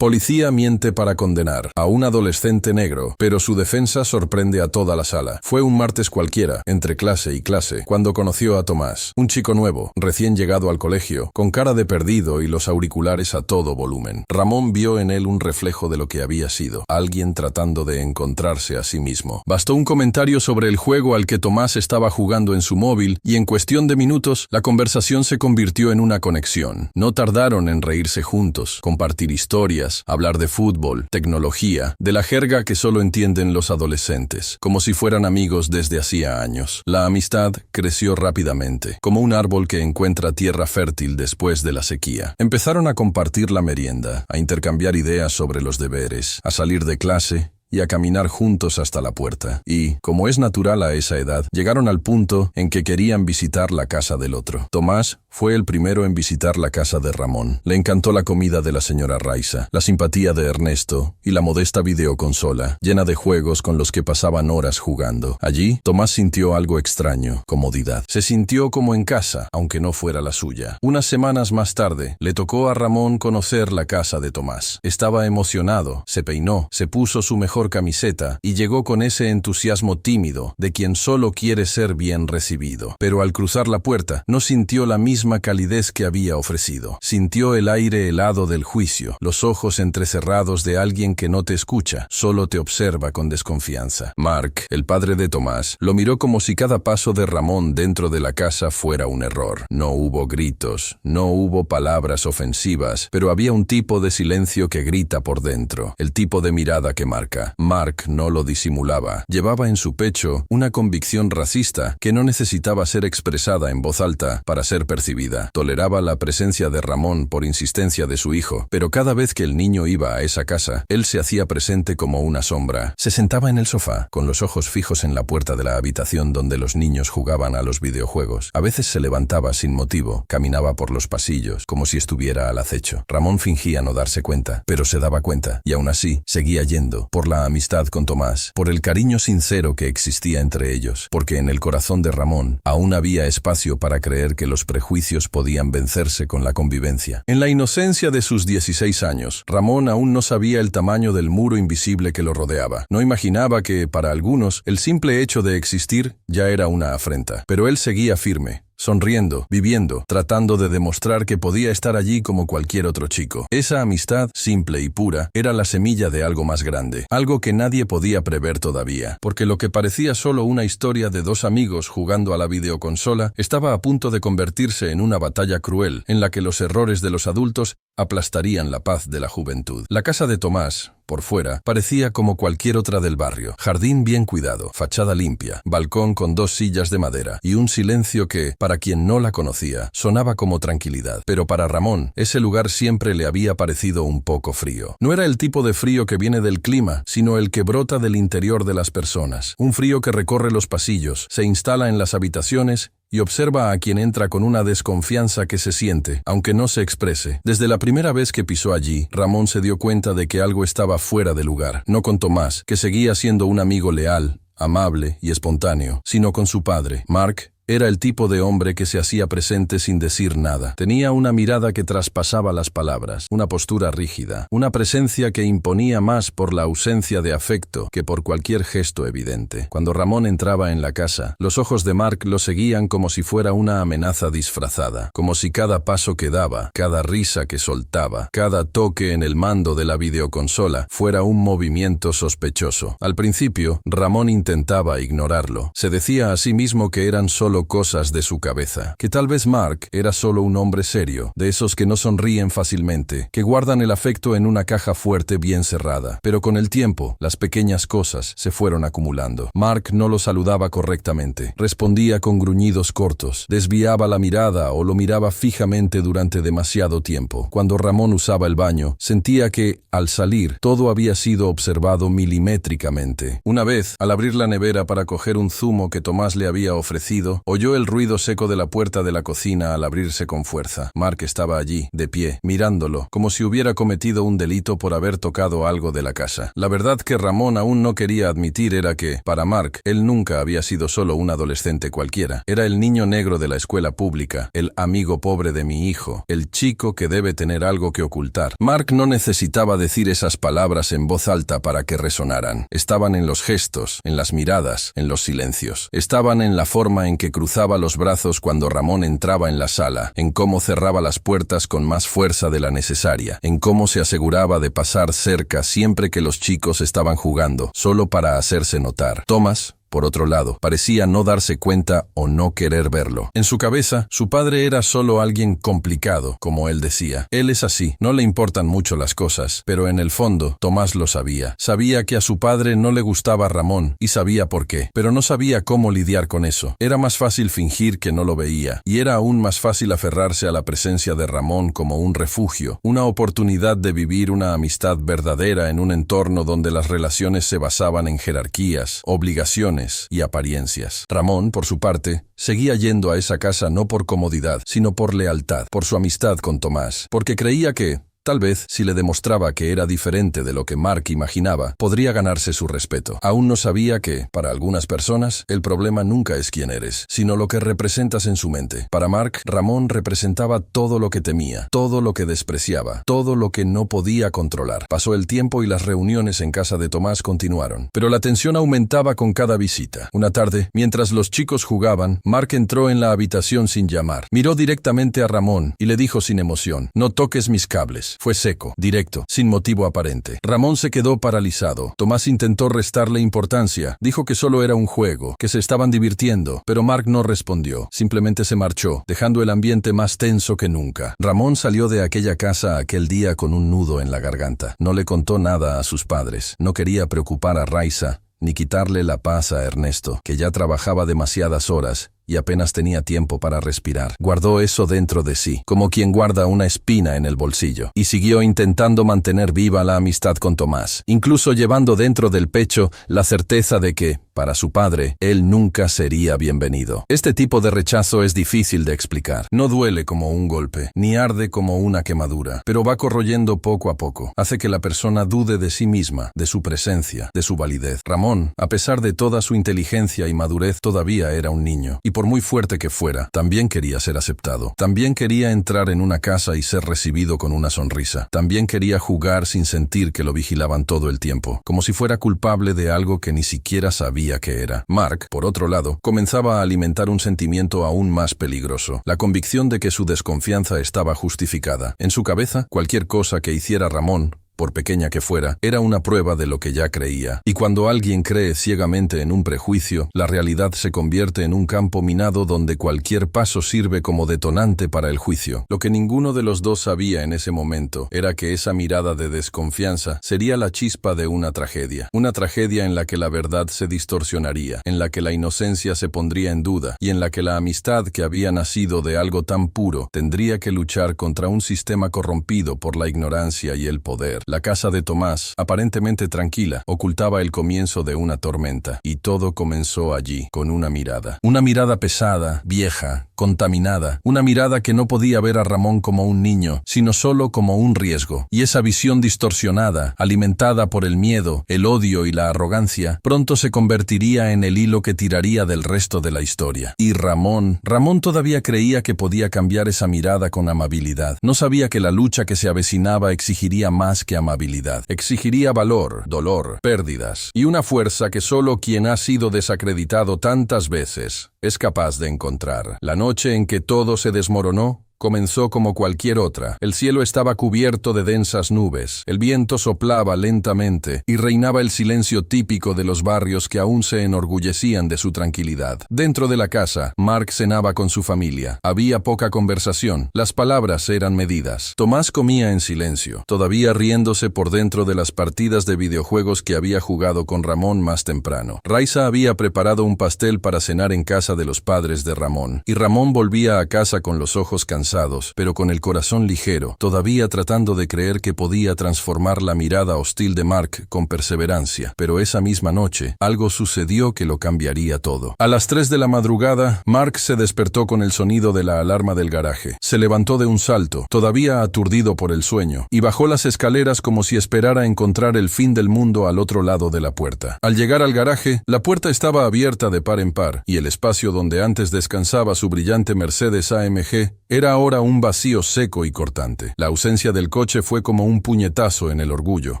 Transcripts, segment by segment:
Policía miente para condenar a un adolescente negro, pero su defensa sorprende a toda la sala. Fue un martes cualquiera, entre clase y clase, cuando conoció a Tomás, un chico nuevo, recién llegado al colegio, con cara de perdido y los auriculares a todo volumen. Ramón vio en él un reflejo de lo que había sido, alguien tratando de encontrarse a sí mismo. Bastó un comentario sobre el juego al que Tomás estaba jugando en su móvil y en cuestión de minutos, la conversación se convirtió en una conexión. No tardaron en reírse juntos, compartir historias, hablar de fútbol, tecnología, de la jerga que solo entienden los adolescentes, como si fueran amigos desde hacía años. La amistad creció rápidamente, como un árbol que encuentra tierra fértil después de la sequía. Empezaron a compartir la merienda, a intercambiar ideas sobre los deberes, a salir de clase y a caminar juntos hasta la puerta. Y, como es natural a esa edad, llegaron al punto en que querían visitar la casa del otro. Tomás fue el primero en visitar la casa de Ramón. Le encantó la comida de la señora Raiza, la simpatía de Ernesto y la modesta videoconsola, llena de juegos con los que pasaban horas jugando. Allí, Tomás sintió algo extraño, comodidad. Se sintió como en casa, aunque no fuera la suya. Unas semanas más tarde, le tocó a Ramón conocer la casa de Tomás. Estaba emocionado, se peinó, se puso su mejor camiseta y llegó con ese entusiasmo tímido de quien solo quiere ser bien recibido. Pero al cruzar la puerta, no sintió la misma calidez que había ofrecido. Sintió el aire helado del juicio, los ojos entrecerrados de alguien que no te escucha, solo te observa con desconfianza. Mark, el padre de Tomás, lo miró como si cada paso de Ramón dentro de la casa fuera un error. No hubo gritos, no hubo palabras ofensivas, pero había un tipo de silencio que grita por dentro, el tipo de mirada que marca. Mark no lo disimulaba. Llevaba en su pecho una convicción racista que no necesitaba ser expresada en voz alta para ser percibida. Toleraba la presencia de Ramón por insistencia de su hijo, pero cada vez que el niño iba a esa casa, él se hacía presente como una sombra. Se sentaba en el sofá, con los ojos fijos en la puerta de la habitación donde los niños jugaban a los videojuegos. A veces se levantaba sin motivo, caminaba por los pasillos, como si estuviera al acecho. Ramón fingía no darse cuenta, pero se daba cuenta, y aún así, seguía yendo, por la amistad con Tomás, por el cariño sincero que existía entre ellos, porque en el corazón de Ramón aún había espacio para creer que los prejuicios podían vencerse con la convivencia. En la inocencia de sus 16 años, Ramón aún no sabía el tamaño del muro invisible que lo rodeaba. No imaginaba que, para algunos, el simple hecho de existir ya era una afrenta. Pero él seguía firme, sonriendo, viviendo, tratando de demostrar que podía estar allí como cualquier otro chico. Esa amistad, simple y pura, era la semilla de algo más grande, algo que nadie podía prever todavía, porque lo que parecía solo una historia de dos amigos jugando a la videoconsola estaba a punto de convertirse en una batalla cruel, en la que los errores de los adultos aplastarían la paz de la juventud. La casa de Tomás, por fuera, parecía como cualquier otra del barrio. Jardín bien cuidado, fachada limpia, balcón con 2 sillas de madera y un silencio que, para quien no la conocía, sonaba como tranquilidad. Pero para Ramón, ese lugar siempre le había parecido un poco frío. No era el tipo de frío que viene del clima, sino el que brota del interior de las personas. Un frío que recorre los pasillos, se instala en las habitaciones y observa a quien entra con una desconfianza que se siente, aunque no se exprese. Desde la primera vez que pisó allí, Ramón se dio cuenta de que algo estaba fuera de lugar, no con Tomás, que seguía siendo un amigo leal, amable y espontáneo, sino con su padre. Mark era el tipo de hombre que se hacía presente sin decir nada. Tenía una mirada que traspasaba las palabras, una postura rígida, una presencia que imponía más por la ausencia de afecto que por cualquier gesto evidente. Cuando Ramón entraba en la casa, los ojos de Mark lo seguían como si fuera una amenaza disfrazada, como si cada paso que daba, cada risa que soltaba, cada toque en el mando de la videoconsola fuera un movimiento sospechoso. Al principio, Ramón intentaba ignorarlo. Se decía a sí mismo que eran solo cosas de su cabeza, que tal vez Mark era solo un hombre serio, de esos que no sonríen fácilmente, que guardan el afecto en una caja fuerte bien cerrada. Pero con el tiempo, las pequeñas cosas se fueron acumulando. Mark no lo saludaba correctamente, respondía con gruñidos cortos, desviaba la mirada o lo miraba fijamente durante demasiado tiempo. Cuando Ramón usaba el baño, sentía que, al salir, todo había sido observado milimétricamente. Una vez, al abrir la nevera para coger un zumo que Tomás le había ofrecido, Oyó el ruido seco de la puerta de la cocina al abrirse con fuerza. Mark estaba allí, de pie, mirándolo, como si hubiera cometido un delito por haber tocado algo de la casa. La verdad que Ramón aún no quería admitir era que, para Mark, él nunca había sido solo un adolescente cualquiera. Era el niño negro de la escuela pública, el amigo pobre de mi hijo, el chico que debe tener algo que ocultar. Mark no necesitaba decir esas palabras en voz alta para que resonaran. Estaban en los gestos, en las miradas, en los silencios. Estaban en la forma en que cruzaba los brazos cuando Ramón entraba en la sala, en cómo cerraba las puertas con más fuerza de la necesaria, en cómo se aseguraba de pasar cerca siempre que los chicos estaban jugando, solo para hacerse notar. Thomas, por otro lado, parecía no darse cuenta o no querer verlo. En su cabeza, su padre era solo alguien complicado, como él decía. Él es así, no le importan mucho las cosas, pero en el fondo, Tomás lo sabía. Sabía que a su padre no le gustaba Ramón, y sabía por qué, pero no sabía cómo lidiar con eso. Era más fácil fingir que no lo veía, y era aún más fácil aferrarse a la presencia de Ramón como un refugio, una oportunidad de vivir una amistad verdadera en un entorno donde las relaciones se basaban en jerarquías, obligaciones y apariencias. Ramón, por su parte, seguía yendo a esa casa no por comodidad, sino por lealtad, por su amistad con Tomás, porque creía que, tal vez, si le demostraba que era diferente de lo que Mark imaginaba, podría ganarse su respeto. Aún no sabía que, para algunas personas, el problema nunca es quién eres, sino lo que representas en su mente. Para Mark, Ramón representaba todo lo que temía, todo lo que despreciaba, todo lo que no podía controlar. Pasó el tiempo y las reuniones en casa de Tomás continuaron, pero la tensión aumentaba con cada visita. Una tarde, mientras los chicos jugaban, Mark entró en la habitación sin llamar. Miró directamente a Ramón y le dijo sin emoción: «No toques mis cables». Fue seco, directo, sin motivo aparente. Ramón se quedó paralizado. Tomás intentó restarle importancia. Dijo que solo era un juego, que se estaban divirtiendo, pero Mark no respondió. Simplemente se marchó, dejando el ambiente más tenso que nunca. Ramón salió de aquella casa aquel día con un nudo en la garganta. No le contó nada a sus padres. No quería preocupar a Raisa, ni quitarle la paz a Ernesto, que ya trabajaba demasiadas horas y apenas tenía tiempo para respirar. Guardó eso dentro de sí, como quien guarda una espina en el bolsillo, y siguió intentando mantener viva la amistad con Tomás, incluso llevando dentro del pecho la certeza de que, para su padre, él nunca sería bienvenido. Este tipo de rechazo es difícil de explicar. No duele como un golpe, ni arde como una quemadura, pero va corroyendo poco a poco. Hace que la persona dude de sí misma, de su presencia, de su validez. Ramón, a pesar de toda su inteligencia y madurez, todavía era un niño, y por muy fuerte que fuera, también quería ser aceptado. También quería entrar en una casa y ser recibido con una sonrisa. También quería jugar sin sentir que lo vigilaban todo el tiempo, como si fuera culpable de algo que ni siquiera sabía que era. Mark, por otro lado, comenzaba a alimentar un sentimiento aún más peligroso, la convicción de que su desconfianza estaba justificada. En su cabeza, cualquier cosa que hiciera Ramón, por pequeña que fuera, era una prueba de lo que ya creía. Y cuando alguien cree ciegamente en un prejuicio, la realidad se convierte en un campo minado donde cualquier paso sirve como detonante para el juicio. Lo que ninguno de los dos sabía en ese momento era que esa mirada de desconfianza sería la chispa de una tragedia en la que la verdad se distorsionaría, en la que la inocencia se pondría en duda y en la que la amistad que había nacido de algo tan puro tendría que luchar contra un sistema corrompido por la ignorancia y el poder. La casa de Tomás, aparentemente tranquila, ocultaba el comienzo de una tormenta, y todo comenzó allí, con una mirada. Una mirada pesada, vieja, contaminada, una mirada que no podía ver a Ramón como un niño, sino solo como un riesgo. Y esa visión distorsionada, alimentada por el miedo, el odio y la arrogancia, pronto se convertiría en el hilo que tiraría del resto de la historia. Y Ramón todavía creía que podía cambiar esa mirada con amabilidad. No sabía que la lucha que se avecinaba exigiría más que amabilidad. Exigiría valor, dolor, pérdidas y una fuerza que solo quien ha sido desacreditado tantas veces es capaz de encontrar. La noche en que todo se desmoronó comenzó como cualquier otra. El cielo estaba cubierto de densas nubes, el viento soplaba lentamente y reinaba el silencio típico de los barrios que aún se enorgullecían de su tranquilidad. Dentro de la casa, Mark cenaba con su familia. Había poca conversación, las palabras eran medidas. Tomás comía en silencio, todavía riéndose por dentro de las partidas de videojuegos que había jugado con Ramón más temprano. Raisa había preparado un pastel para cenar en casa de los padres de Ramón, y Ramón volvía a casa con los ojos cansados cansados, pero con el corazón ligero, todavía tratando de creer que podía transformar la mirada hostil de Mark con perseverancia. Pero esa misma noche, algo sucedió que lo cambiaría todo. A las 3 de la madrugada, Mark se despertó con el sonido de la alarma del garaje. Se levantó de un salto, todavía aturdido por el sueño, y bajó las escaleras como si esperara encontrar el fin del mundo al otro lado de la puerta. Al llegar al garaje, la puerta estaba abierta de par en par, y el espacio donde antes descansaba su brillante Mercedes AMG era ahora un vacío seco y cortante. La ausencia del coche fue como un puñetazo en el orgullo.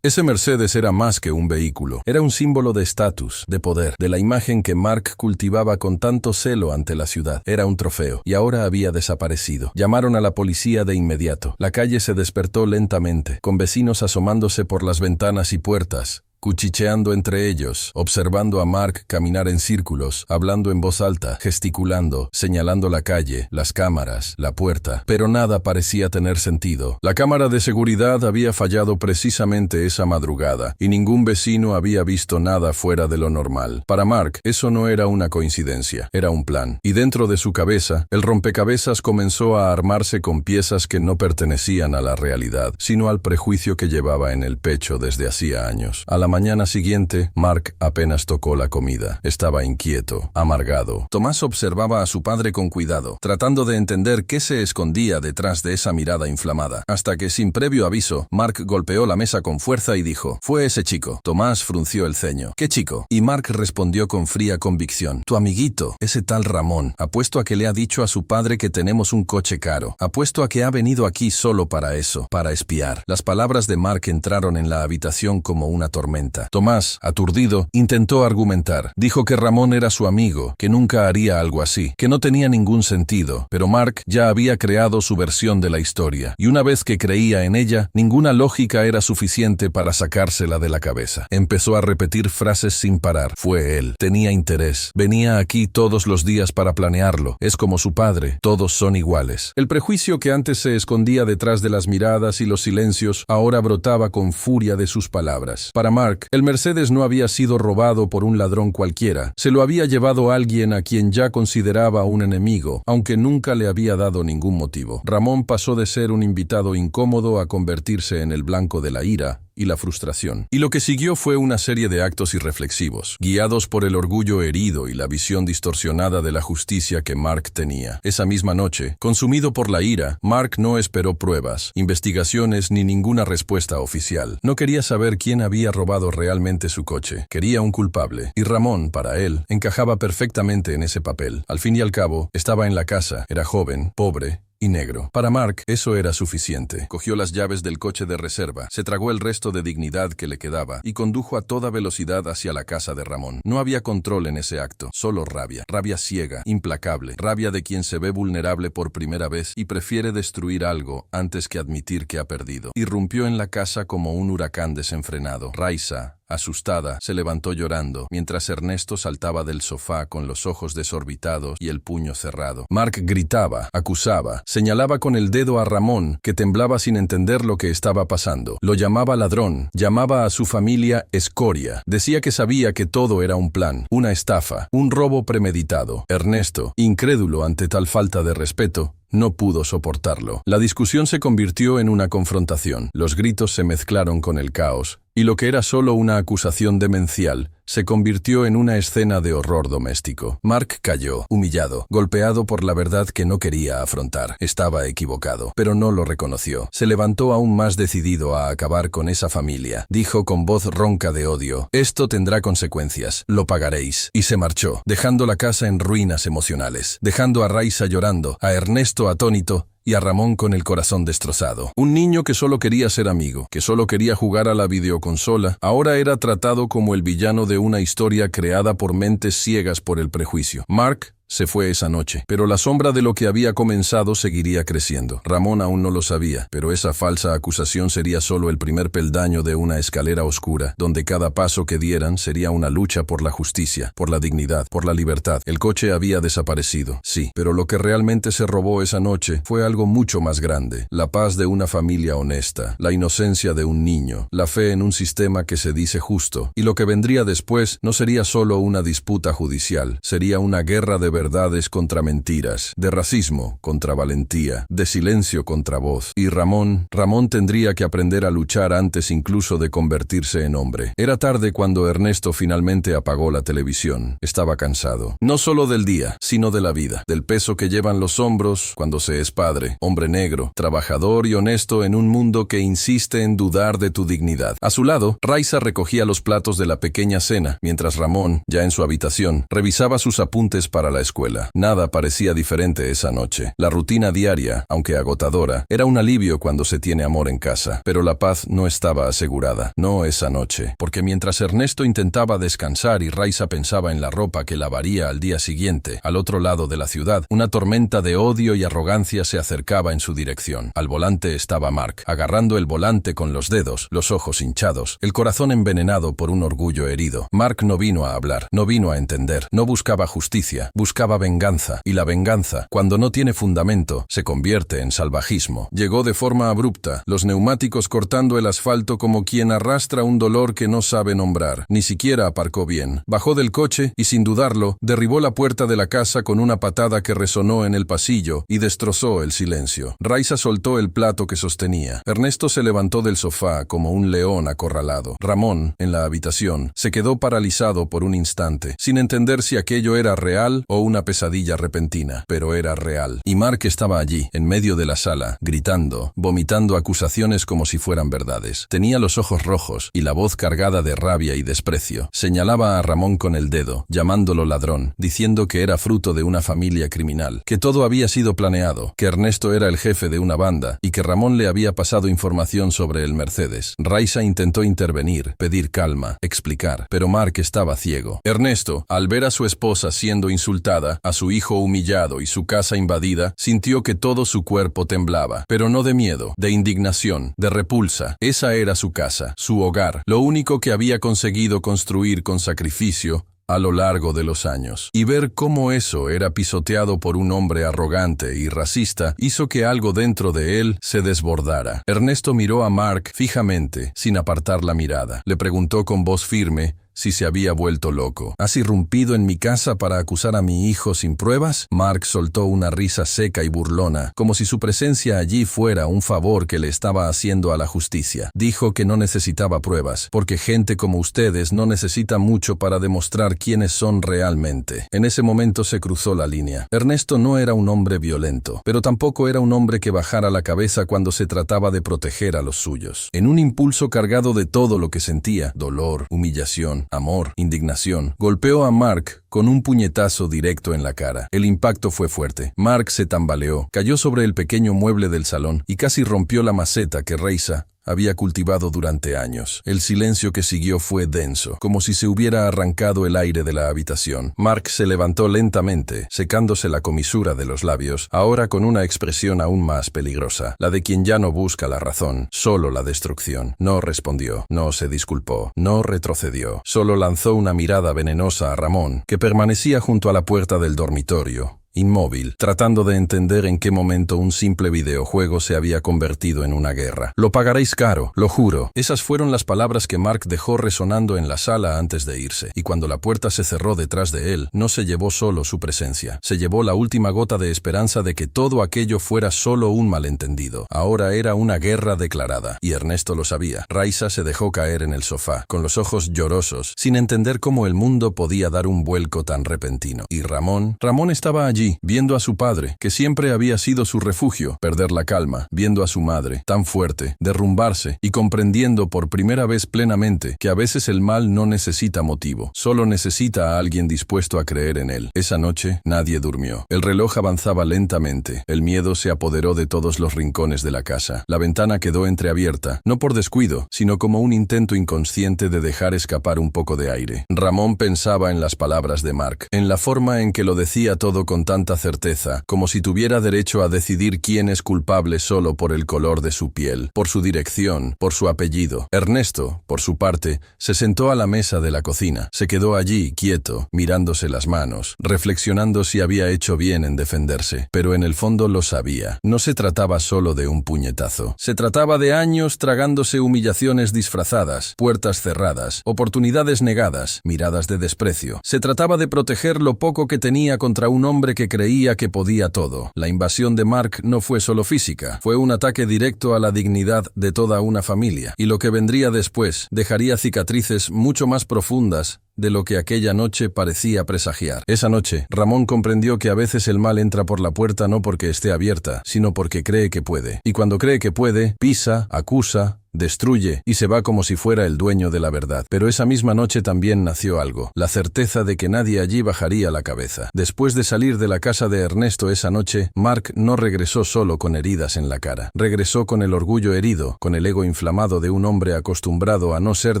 Ese Mercedes era más que un vehículo. Era un símbolo de estatus, de poder, de la imagen que Mark cultivaba con tanto celo ante la ciudad. Era un trofeo, y ahora había desaparecido. Llamaron a la policía de inmediato. La calle se despertó lentamente, con vecinos asomándose por las ventanas y puertas, cuchicheando entre ellos, observando a Mark caminar en círculos, hablando en voz alta, gesticulando, señalando la calle, las cámaras, la puerta. Pero nada parecía tener sentido. La cámara de seguridad había fallado precisamente esa madrugada, y ningún vecino había visto nada fuera de lo normal. Para Mark, eso no era una coincidencia, era un plan. Y dentro de su cabeza, el rompecabezas comenzó a armarse con piezas que no pertenecían a la realidad, sino al prejuicio que llevaba en el pecho desde hacía años. A la mañana siguiente, Mark apenas tocó la comida. Estaba inquieto, amargado. Tomás observaba a su padre con cuidado, tratando de entender qué se escondía detrás de esa mirada inflamada. Hasta que, sin previo aviso, Mark golpeó la mesa con fuerza y dijo: «Fue ese chico». Tomás frunció el ceño. «¿Qué chico?». Y Mark respondió con fría convicción: «Tu amiguito, ese tal Ramón. Apuesto a que le ha dicho a su padre que tenemos un coche caro. Apuesto a que ha venido aquí solo para eso, para espiar». Las palabras de Mark entraron en la habitación como una tormenta. Tomás, aturdido, intentó argumentar. Dijo que Ramón era su amigo, que nunca haría algo así, que no tenía ningún sentido. Pero Mark ya había creado su versión de la historia, y una vez que creía en ella, ninguna lógica era suficiente para sacársela de la cabeza. Empezó a repetir frases sin parar. Fue él. Tenía interés. Venía aquí todos los días para planearlo. Es como su padre. Todos son iguales. El prejuicio que antes se escondía detrás de las miradas y los silencios, ahora brotaba con furia de sus palabras. Para Mark, el Mercedes no había sido robado por un ladrón cualquiera. Se lo había llevado alguien a quien ya consideraba un enemigo, aunque nunca le había dado ningún motivo. Ramón pasó de ser un invitado incómodo a convertirse en el blanco de la ira y la frustración. Y lo que siguió fue una serie de actos irreflexivos, guiados por el orgullo herido y la visión distorsionada de la justicia que Mark tenía. Esa misma noche, consumido por la ira, Mark no esperó pruebas, investigaciones ni ninguna respuesta oficial. No quería saber quién había robado realmente su coche. Quería un culpable. Y Ramón, para él, encajaba perfectamente en ese papel. Al fin y al cabo, estaba en la casa, era joven, pobre y negro. Para Mark, eso era suficiente. Cogió las llaves del coche de reserva, se tragó el resto de dignidad que le quedaba y condujo a toda velocidad hacia la casa de Ramón. No había control en ese acto, solo rabia. Rabia ciega, implacable. Rabia de quien se ve vulnerable por primera vez y prefiere destruir algo antes que admitir que ha perdido. Irrumpió en la casa como un huracán desenfrenado. Raiza, asustada, se levantó llorando, mientras Ernesto saltaba del sofá con los ojos desorbitados y el puño cerrado. Mark gritaba, acusaba, señalaba con el dedo a Ramón, que temblaba sin entender lo que estaba pasando. Lo llamaba ladrón, llamaba a su familia escoria. Decía que sabía que todo era un plan, una estafa, un robo premeditado. Ernesto, incrédulo ante tal falta de respeto, no pudo soportarlo. La discusión se convirtió en una confrontación. Los gritos se mezclaron con el caos, y lo que era solo una acusación demencial se convirtió en una escena de horror doméstico. Mark cayó, humillado, golpeado por la verdad que no quería afrontar. Estaba equivocado, pero no lo reconoció. Se levantó aún más decidido a acabar con esa familia. Dijo con voz ronca de odio: «Esto tendrá consecuencias, lo pagaréis». Y se marchó, dejando la casa en ruinas emocionales, dejando a Raiza llorando, a Ernesto atónito y a Ramón con el corazón destrozado. Un niño que solo quería ser amigo, que solo quería jugar a la videoconsola, ahora era tratado como el villano de una historia creada por mentes ciegas por el prejuicio. Mark se fue esa noche, pero la sombra de lo que había comenzado seguiría creciendo. Ramón aún no lo sabía, pero esa falsa acusación sería solo el primer peldaño de una escalera oscura, donde cada paso que dieran sería una lucha por la justicia, por la dignidad, por la libertad. El coche había desaparecido, sí, pero lo que realmente se robó esa noche fue algo mucho más grande: la paz de una familia honesta, la inocencia de un niño, la fe en un sistema que se dice justo. Y lo que vendría después no sería solo una disputa judicial, sería una guerra de verdades contra mentiras, de racismo contra valentía, de silencio contra voz. Y Ramón tendría que aprender a luchar antes incluso de convertirse en hombre. Era tarde cuando Ernesto finalmente apagó la televisión. Estaba cansado. No solo del día, sino de la vida, del peso que llevan los hombros cuando se es padre, hombre negro, trabajador y honesto en un mundo que insiste en dudar de tu dignidad. A su lado, Raiza recogía los platos de la pequeña cena, mientras Ramón, ya en su habitación, revisaba sus apuntes para la escuela. Nada parecía diferente esa noche. La rutina diaria, aunque agotadora, era un alivio cuando se tiene amor en casa, pero la paz no estaba asegurada. No esa noche, porque mientras Ernesto intentaba descansar y Raiza pensaba en la ropa que lavaría al día siguiente, al otro lado de la ciudad, una tormenta de odio y arrogancia se acercaba en su dirección. Al volante estaba Mark, agarrando el volante con los dedos, los ojos hinchados, el corazón envenenado por un orgullo herido. Mark no vino a hablar, no vino a entender, no buscaba justicia, buscaba venganza, y la venganza, cuando no tiene fundamento, se convierte en salvajismo. Llegó de forma abrupta, los neumáticos cortando el asfalto como quien arrastra un dolor que no sabe nombrar. Ni siquiera aparcó bien. Bajó del coche y, sin dudarlo, derribó la puerta de la casa con una patada que resonó en el pasillo y destrozó el silencio. Raiza soltó el plato que sostenía. Ernesto se levantó del sofá como un león acorralado. Ramón, en la habitación, se quedó paralizado por un instante, sin entender si aquello era real o una pesadilla repentina. Pero era real. Y Mark estaba allí, en medio de la sala, gritando, vomitando acusaciones como si fueran verdades. Tenía los ojos rojos y la voz cargada de rabia y desprecio. Señalaba a Ramón con el dedo, llamándolo ladrón, diciendo que era fruto de una familia criminal, que todo había sido planeado, que Ernesto era el jefe de una banda y que Ramón le había pasado información sobre el Mercedes. Raiza intentó intervenir, pedir calma, explicar, pero Mark estaba ciego. Ernesto, al ver a su esposa siendo insultada, a su hijo humillado y su casa invadida, sintió que todo su cuerpo temblaba, pero no de miedo, de indignación, de repulsa. Esa era su casa, su hogar, lo único que había conseguido construir con sacrificio a lo largo de los años. Y ver cómo eso era pisoteado por un hombre arrogante y racista hizo que algo dentro de él se desbordara. Ernesto miró a Mark fijamente, sin apartar la mirada. Le preguntó con voz firme si se había vuelto loco. ¿Has irrumpido en mi casa para acusar a mi hijo sin pruebas? Mark soltó una risa seca y burlona, como si su presencia allí fuera un favor que le estaba haciendo a la justicia. Dijo que no necesitaba pruebas, porque gente como ustedes no necesita mucho para demostrar quiénes son realmente. En ese momento se cruzó la línea. Ernesto no era un hombre violento, pero tampoco era un hombre que bajara la cabeza cuando se trataba de proteger a los suyos. En un impulso cargado de todo lo que sentía, dolor, humillación, amor, indignación, golpeó a Mark con un puñetazo directo en la cara. El impacto fue fuerte. Mark se tambaleó, cayó sobre el pequeño mueble del salón y casi rompió la maceta que Raiza había cultivado durante años. El silencio que siguió fue denso, como si se hubiera arrancado el aire de la habitación. Mark se levantó lentamente, secándose la comisura de los labios, ahora con una expresión aún más peligrosa, la de quien ya no busca la razón, solo la destrucción. No respondió, no se disculpó, no retrocedió, solo lanzó una mirada venenosa a Ramón, que permanecía junto a la puerta del dormitorio, inmóvil, tratando de entender en qué momento un simple videojuego se había convertido en una guerra. Lo pagaréis caro, lo juro. Esas fueron las palabras que Mark dejó resonando en la sala antes de irse, y cuando la puerta se cerró detrás de él, no se llevó solo su presencia, se llevó la última gota de esperanza de que todo aquello fuera solo un malentendido. Ahora era una guerra declarada, y Ernesto lo sabía. Raiza se dejó caer en el sofá, con los ojos llorosos, sin entender cómo el mundo podía dar un vuelco tan repentino. Y Ramón estaba allí, viendo a su padre, que siempre había sido su refugio, perder la calma, viendo a su madre, tan fuerte, derrumbarse, y comprendiendo por primera vez plenamente que a veces el mal no necesita motivo, solo necesita a alguien dispuesto a creer en él. Esa noche nadie durmió. El reloj avanzaba lentamente, el miedo se apoderó de todos los rincones de la casa. La ventana quedó entreabierta, no por descuido, sino como un intento inconsciente de dejar escapar un poco de aire. Ramón pensaba en las palabras de Mark, en la forma en que lo decía todo con tanta tanta certeza, como si tuviera derecho a decidir quién es culpable solo por el color de su piel, por su dirección, por su apellido. Ernesto, por su parte, se sentó a la mesa de la cocina. Se quedó allí, quieto, mirándose las manos, reflexionando si había hecho bien en defenderse. Pero en el fondo lo sabía. No se trataba solo de un puñetazo. Se trataba de años tragándose humillaciones disfrazadas, puertas cerradas, oportunidades negadas, miradas de desprecio. Se trataba de proteger lo poco que tenía contra un hombre que creía que podía todo. La invasión de Mark no fue solo física, fue un ataque directo a la dignidad de toda una familia. Y lo que vendría después dejaría cicatrices mucho más profundas de lo que aquella noche parecía presagiar. Esa noche, Ramón comprendió que a veces el mal entra por la puerta no porque esté abierta, sino porque cree que puede. Y cuando cree que puede, pisa, acusa, destruye y se va como si fuera el dueño de la verdad. Pero esa misma noche también nació algo, la certeza de que nadie allí bajaría la cabeza. Después de salir de la casa de Ernesto esa noche, Mark no regresó solo con heridas en la cara. Regresó con el orgullo herido, con el ego inflamado de un hombre acostumbrado a no ser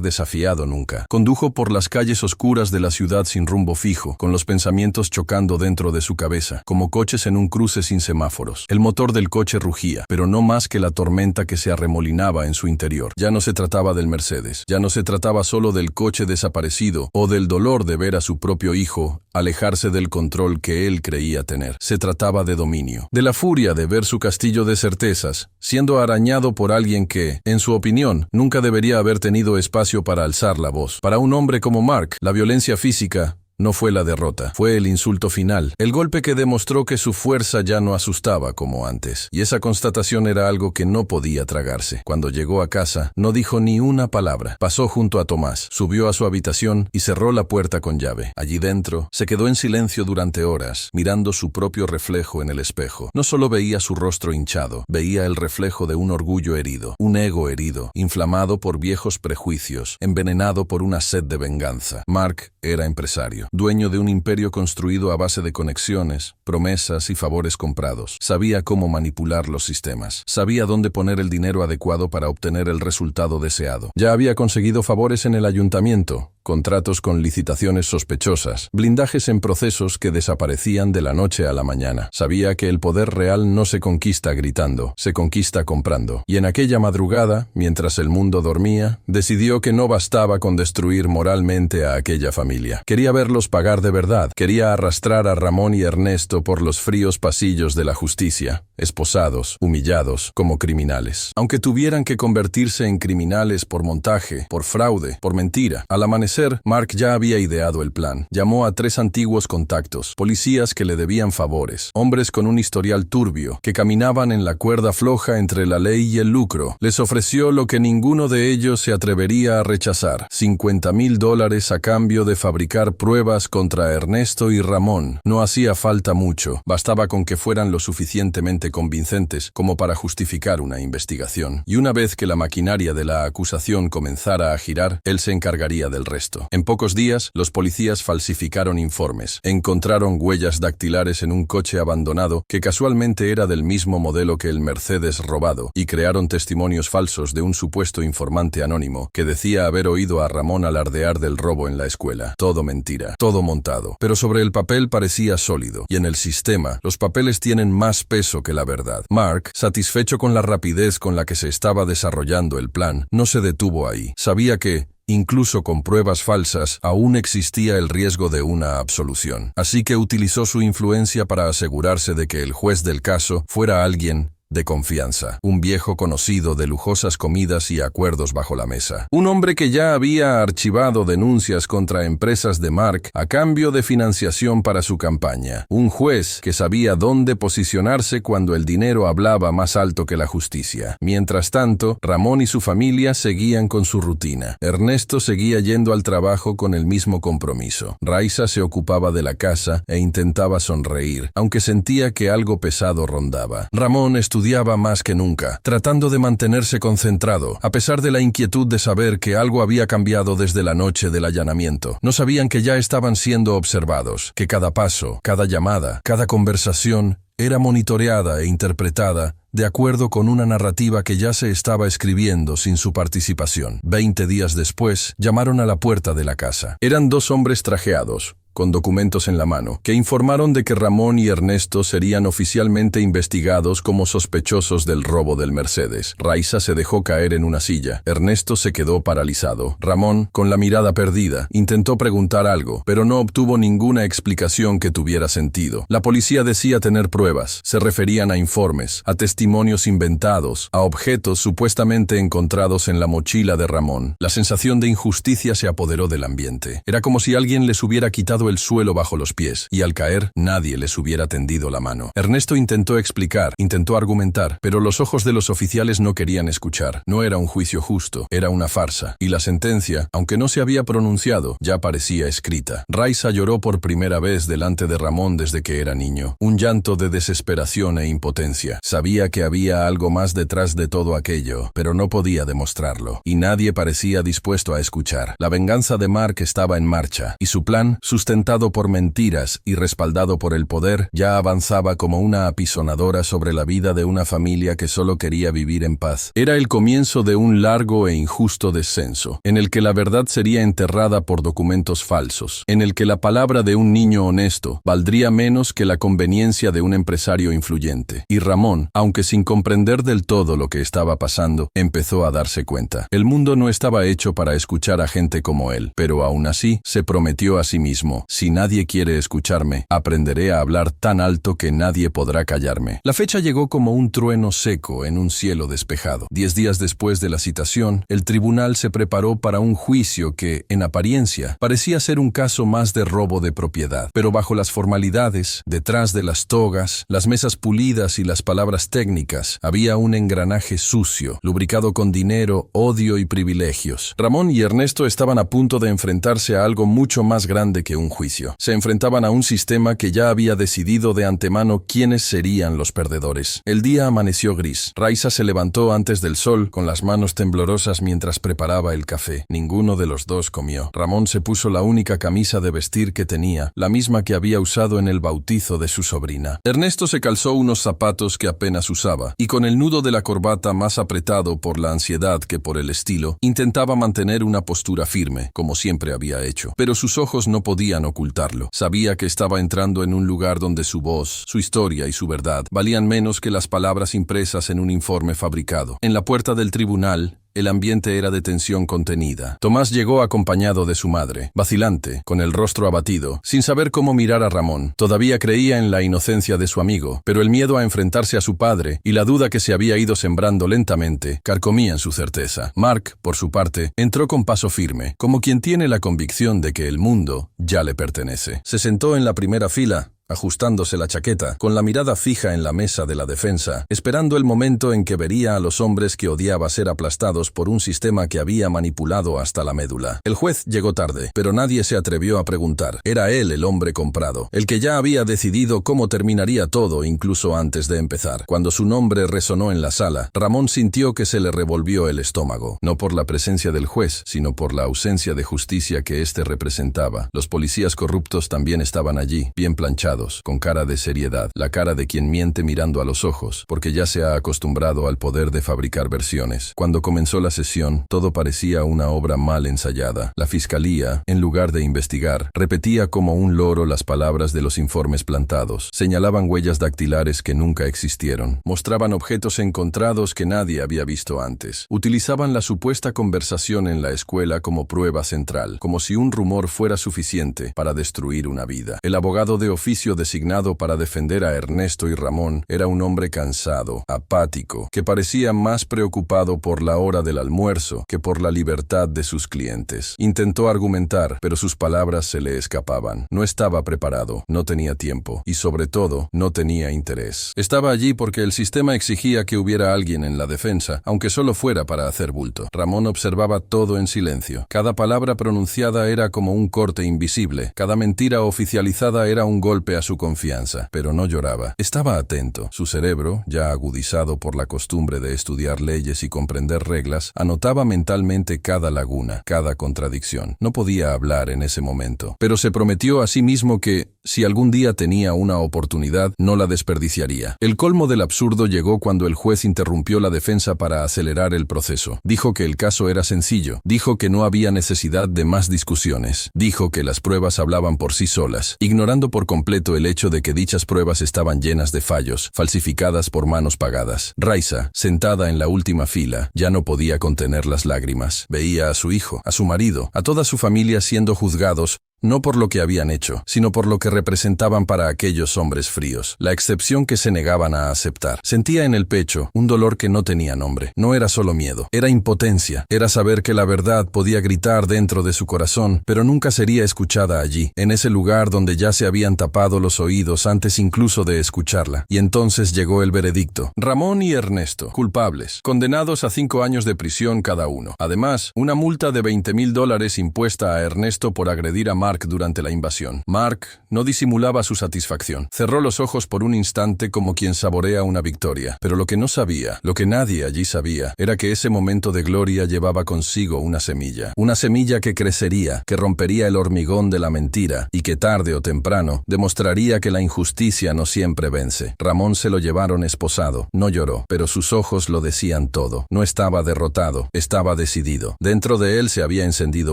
desafiado nunca. Condujo por las calles oscuras de la ciudad sin rumbo fijo, con los pensamientos chocando dentro de su cabeza, como coches en un cruce sin semáforos. El motor del coche rugía, pero no más que la tormenta que se arremolinaba en su interior. Ya no se trataba del Mercedes, ya no se trataba solo del coche desaparecido o del dolor de ver a su propio hijo alejarse del control que él creía tener. Se trataba de dominio, de la furia de ver su castillo de certezas siendo arañado por alguien que, en su opinión, nunca debería haber tenido espacio para alzar la voz. Para un hombre como Mark, la violencia física no fue la derrota, fue el insulto final, el golpe que demostró que su fuerza ya no asustaba como antes. Y esa constatación era algo que no podía tragarse. Cuando llegó a casa, no dijo ni una palabra. Pasó junto a Tomás, subió a su habitación y cerró la puerta con llave. Allí dentro, se quedó en silencio durante horas, mirando su propio reflejo en el espejo. No solo veía su rostro hinchado, veía el reflejo de un orgullo herido, un ego herido, inflamado por viejos prejuicios, envenenado por una sed de venganza. Mark era empresario, dueño de un imperio construido a base de conexiones, promesas y favores comprados. Sabía cómo manipular los sistemas. Sabía dónde poner el dinero adecuado para obtener el resultado deseado. Ya había conseguido favores en el ayuntamiento, contratos con licitaciones sospechosas, blindajes en procesos que desaparecían de la noche a la mañana. Sabía que el poder real no se conquista gritando, se conquista comprando. Y en aquella madrugada, mientras el mundo dormía, decidió que no bastaba con destruir moralmente a aquella familia. Quería verlos pagar de verdad. Quería arrastrar a Ramón y Ernesto por los fríos pasillos de la justicia, esposados, humillados, como criminales. Aunque tuvieran que convertirse en criminales por montaje, por fraude, por mentira. Al amanecer, Mark ya había ideado el plan. Llamó a 3 antiguos contactos, policías que le debían favores, hombres con un historial turbio, que caminaban en la cuerda floja entre la ley y el lucro. Les ofreció lo que ninguno de ellos se atrevería a rechazar: $50,000 a cambio de fabricar pruebas contra Ernesto y Ramón. No hacía falta mucho, bastaba con que fueran lo suficientemente convincentes como para justificar una investigación. Y una vez que la maquinaria de la acusación comenzara a girar, él se encargaría del resto. En pocos días, los policías falsificaron informes, encontraron huellas dactilares en un coche abandonado que casualmente era del mismo modelo que el Mercedes robado, y crearon testimonios falsos de un supuesto informante anónimo que decía haber oído a Ramón alardear del robo en la escuela. Todo mentira, todo montado. Pero sobre el papel parecía sólido, y en el sistema, los papeles tienen más peso que la verdad. Mark, satisfecho con la rapidez con la que se estaba desarrollando el plan, no se detuvo ahí. Sabía que, incluso con pruebas falsas, aún existía el riesgo de una absolución. Así que utilizó su influencia para asegurarse de que el juez del caso fuera alguien de confianza, un viejo conocido de lujosas comidas y acuerdos bajo la mesa. Un hombre que ya había archivado denuncias contra empresas de Mark a cambio de financiación para su campaña. Un juez que sabía dónde posicionarse cuando el dinero hablaba más alto que la justicia. Mientras tanto, Ramón y su familia seguían con su rutina. Ernesto seguía yendo al trabajo con el mismo compromiso. Raiza se ocupaba de la casa e intentaba sonreír, aunque sentía que algo pesado rondaba. Ramón estudiaba más que nunca, tratando de mantenerse concentrado, a pesar de la inquietud de saber que algo había cambiado desde la noche del allanamiento. No sabían que ya estaban siendo observados, que cada paso, cada llamada, cada conversación era monitoreada e interpretada de acuerdo con una narrativa que ya se estaba escribiendo sin su participación. 20 días después, llamaron a la puerta de la casa. Eran 2 hombres trajeados, con documentos en la mano, que informaron de que Ramón y Ernesto serían oficialmente investigados como sospechosos del robo del Mercedes. Raiza se dejó caer en una silla. Ernesto se quedó paralizado. Ramón, con la mirada perdida, intentó preguntar algo, pero no obtuvo ninguna explicación que tuviera sentido. La policía decía tener pruebas. Se referían a informes, a testimonios inventados, a objetos supuestamente encontrados en la mochila de Ramón. La sensación de injusticia se apoderó del ambiente. Era como si alguien les hubiera quitado el suelo bajo los pies, y al caer, nadie les hubiera tendido la mano. Ernesto intentó explicar, intentó argumentar, pero los ojos de los oficiales no querían escuchar. No era un juicio justo, era una farsa, y la sentencia, aunque no se había pronunciado, ya parecía escrita. Raiza lloró por primera vez delante de Ramón desde que era niño. Un llanto de desesperación e impotencia. Sabía que había algo más detrás de todo aquello, pero no podía demostrarlo, y nadie parecía dispuesto a escuchar. La venganza de Mark estaba en marcha, y su plan, sustentado por mentiras y respaldado por el poder, ya avanzaba como una apisonadora sobre la vida de una familia que solo quería vivir en paz. Era el comienzo de un largo e injusto descenso, en el que la verdad sería enterrada por documentos falsos, en el que la palabra de un niño honesto valdría menos que la conveniencia de un empresario influyente. Y Ramón, aunque sin comprender del todo lo que estaba pasando, empezó a darse cuenta. El mundo no estaba hecho para escuchar a gente como él, pero aún así se prometió a sí mismo: si nadie quiere escucharme, aprenderé a hablar tan alto que nadie podrá callarme. La fecha llegó como un trueno seco en un cielo despejado. 10 días después de la citación, el tribunal se preparó para un juicio que, en apariencia, parecía ser un caso más de robo de propiedad. Pero bajo las formalidades, detrás de las togas, las mesas pulidas y las palabras técnicas, había un engranaje sucio, lubricado con dinero, odio y privilegios. Ramón y Ernesto estaban a punto de enfrentarse a algo mucho más grande que un juicio. Se enfrentaban a un sistema que ya había decidido de antemano quiénes serían los perdedores. El día amaneció gris. Raiza se levantó antes del sol, con las manos temblorosas mientras preparaba el café. Ninguno de los dos comió. Ramón se puso la única camisa de vestir que tenía, la misma que había usado en el bautizo de su sobrina. Ernesto se calzó unos zapatos que apenas usaba, y con el nudo de la corbata más apretado por la ansiedad que por el estilo, intentaba mantener una postura firme, como siempre había hecho. Pero sus ojos no podían ocultarlo. Sabía que estaba entrando en un lugar donde su voz, su historia y su verdad valían menos que las palabras impresas en un informe fabricado. En la puerta del tribunal, el ambiente era de tensión contenida. Tomás llegó acompañado de su madre, vacilante, con el rostro abatido, sin saber cómo mirar a Ramón. Todavía creía en la inocencia de su amigo, pero el miedo a enfrentarse a su padre y la duda que se había ido sembrando lentamente carcomían su certeza. Mark, por su parte, entró con paso firme, como quien tiene la convicción de que el mundo ya le pertenece. Se sentó en la primera fila, ajustándose la chaqueta, con la mirada fija en la mesa de la defensa, esperando el momento en que vería a los hombres que odiaba ser aplastados por un sistema que había manipulado hasta la médula. El juez llegó tarde, pero nadie se atrevió a preguntar. Era él el hombre comprado, el que ya había decidido cómo terminaría todo incluso antes de empezar. Cuando su nombre resonó en la sala, Ramón sintió que se le revolvió el estómago, no por la presencia del juez, sino por la ausencia de justicia que éste representaba. Los policías corruptos también estaban allí, bien planchados, con cara de seriedad, la cara de quien miente mirando a los ojos, porque ya se ha acostumbrado al poder de fabricar versiones. Cuando comenzó la sesión, todo parecía una obra mal ensayada. La fiscalía, en lugar de investigar, repetía como un loro las palabras de los informes plantados. Señalaban huellas dactilares que nunca existieron. Mostraban objetos encontrados que nadie había visto antes. Utilizaban la supuesta conversación en la escuela como prueba central, como si un rumor fuera suficiente para destruir una vida. El abogado de oficio designado para defender a Ernesto y Ramón era un hombre cansado, apático, que parecía más preocupado por la hora del almuerzo que por la libertad de sus clientes. Intentó argumentar, pero sus palabras se le escapaban. No estaba preparado, no tenía tiempo y, sobre todo, no tenía interés. Estaba allí porque el sistema exigía que hubiera alguien en la defensa, aunque solo fuera para hacer bulto. Ramón observaba todo en silencio. Cada palabra pronunciada era como un corte invisible. Cada mentira oficializada era un golpe a su confianza, pero no lloraba. Estaba atento. Su cerebro, ya agudizado por la costumbre de estudiar leyes y comprender reglas, anotaba mentalmente cada laguna, cada contradicción. No podía hablar en ese momento, pero se prometió a sí mismo que, si algún día tenía una oportunidad, no la desperdiciaría. El colmo del absurdo llegó cuando el juez interrumpió la defensa para acelerar el proceso. Dijo que el caso era sencillo. Dijo que no había necesidad de más discusiones. Dijo que las pruebas hablaban por sí solas, ignorando por completo el hecho de que dichas pruebas estaban llenas de fallos, falsificadas por manos pagadas. Raiza, sentada en la última fila, ya no podía contener las lágrimas. Veía a su hijo, a su marido, a toda su familia siendo juzgados, no por lo que habían hecho, sino por lo que representaban para aquellos hombres fríos, la excepción que se negaban a aceptar. Sentía en el pecho un dolor que no tenía nombre. No era solo miedo, era impotencia, era saber que la verdad podía gritar dentro de su corazón, pero nunca sería escuchada allí, en ese lugar donde ya se habían tapado los oídos antes incluso de escucharla. Y entonces llegó el veredicto. Ramón y Ernesto, culpables, condenados a 5 años de prisión cada uno. Además, una multa de $20,000 impuesta a Ernesto por agredir a Mark durante la invasión. Mark no disimulaba su satisfacción. Cerró los ojos por un instante como quien saborea una victoria. Pero lo que no sabía, lo que nadie allí sabía, era que ese momento de gloria llevaba consigo una semilla que crecería, que rompería el hormigón de la mentira y que tarde o temprano demostraría que la injusticia no siempre vence. Ramón se lo llevaron esposado. No lloró, pero sus ojos lo decían todo. No estaba derrotado, estaba decidido. Dentro de él se había encendido